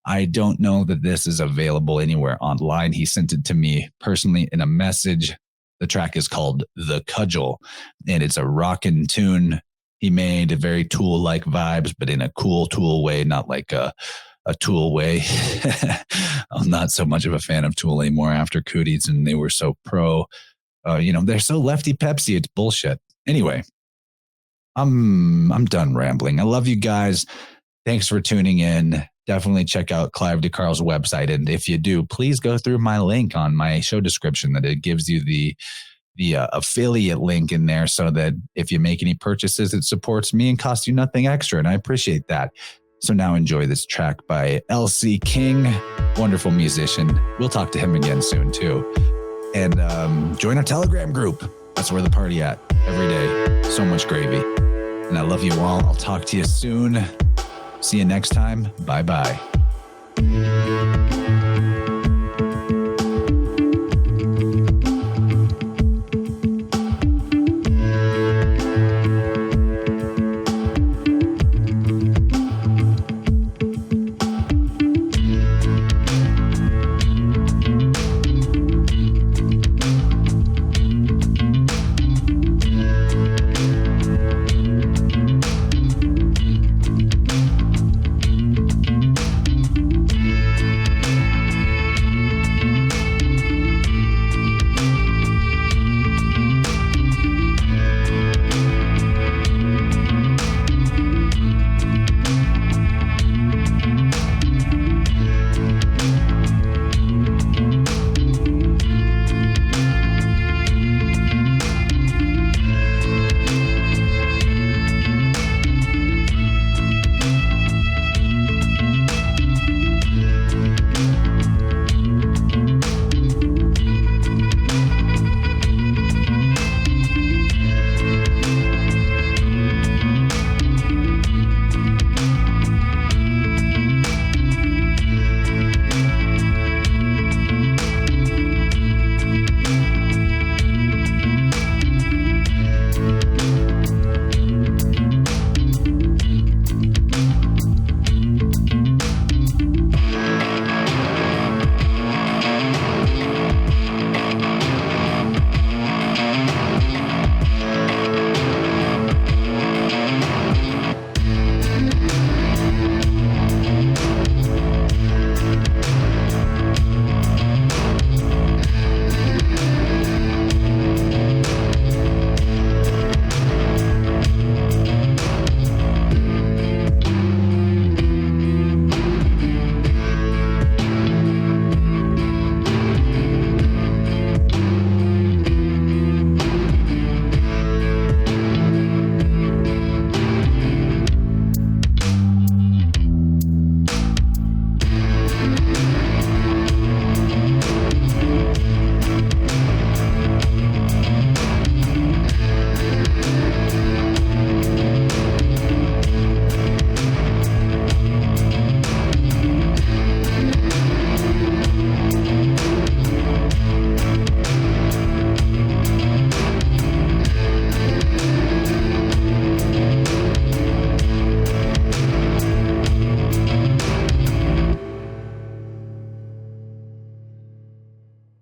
Speaker 1: I don't know that this is available anywhere online. He sent it to me personally in a message. The track is called The Cudgel, and it's a rockin' tune. He made very Tool-like vibes, but in a cool Tool way, not like a Tool way. I'm not so much of a fan of Tool anymore after Cooties, and they were so pro. They're so lefty Pepsi. It's bullshit. Anyway, I'm done rambling. I love you guys. Thanks for tuning in. Definitely check out Clive De Carle's website. And if you do, please go through my link on my show description that it gives you the affiliate link in there so that if you make any purchases, it supports me and costs you nothing extra. And I appreciate that. So now enjoy this track by LC King, wonderful musician. We'll talk to him again soon too. And join our Telegram group. That's where the party at every day. So much gravy. And I love you all. I'll talk to you soon. See you next time. Bye-bye.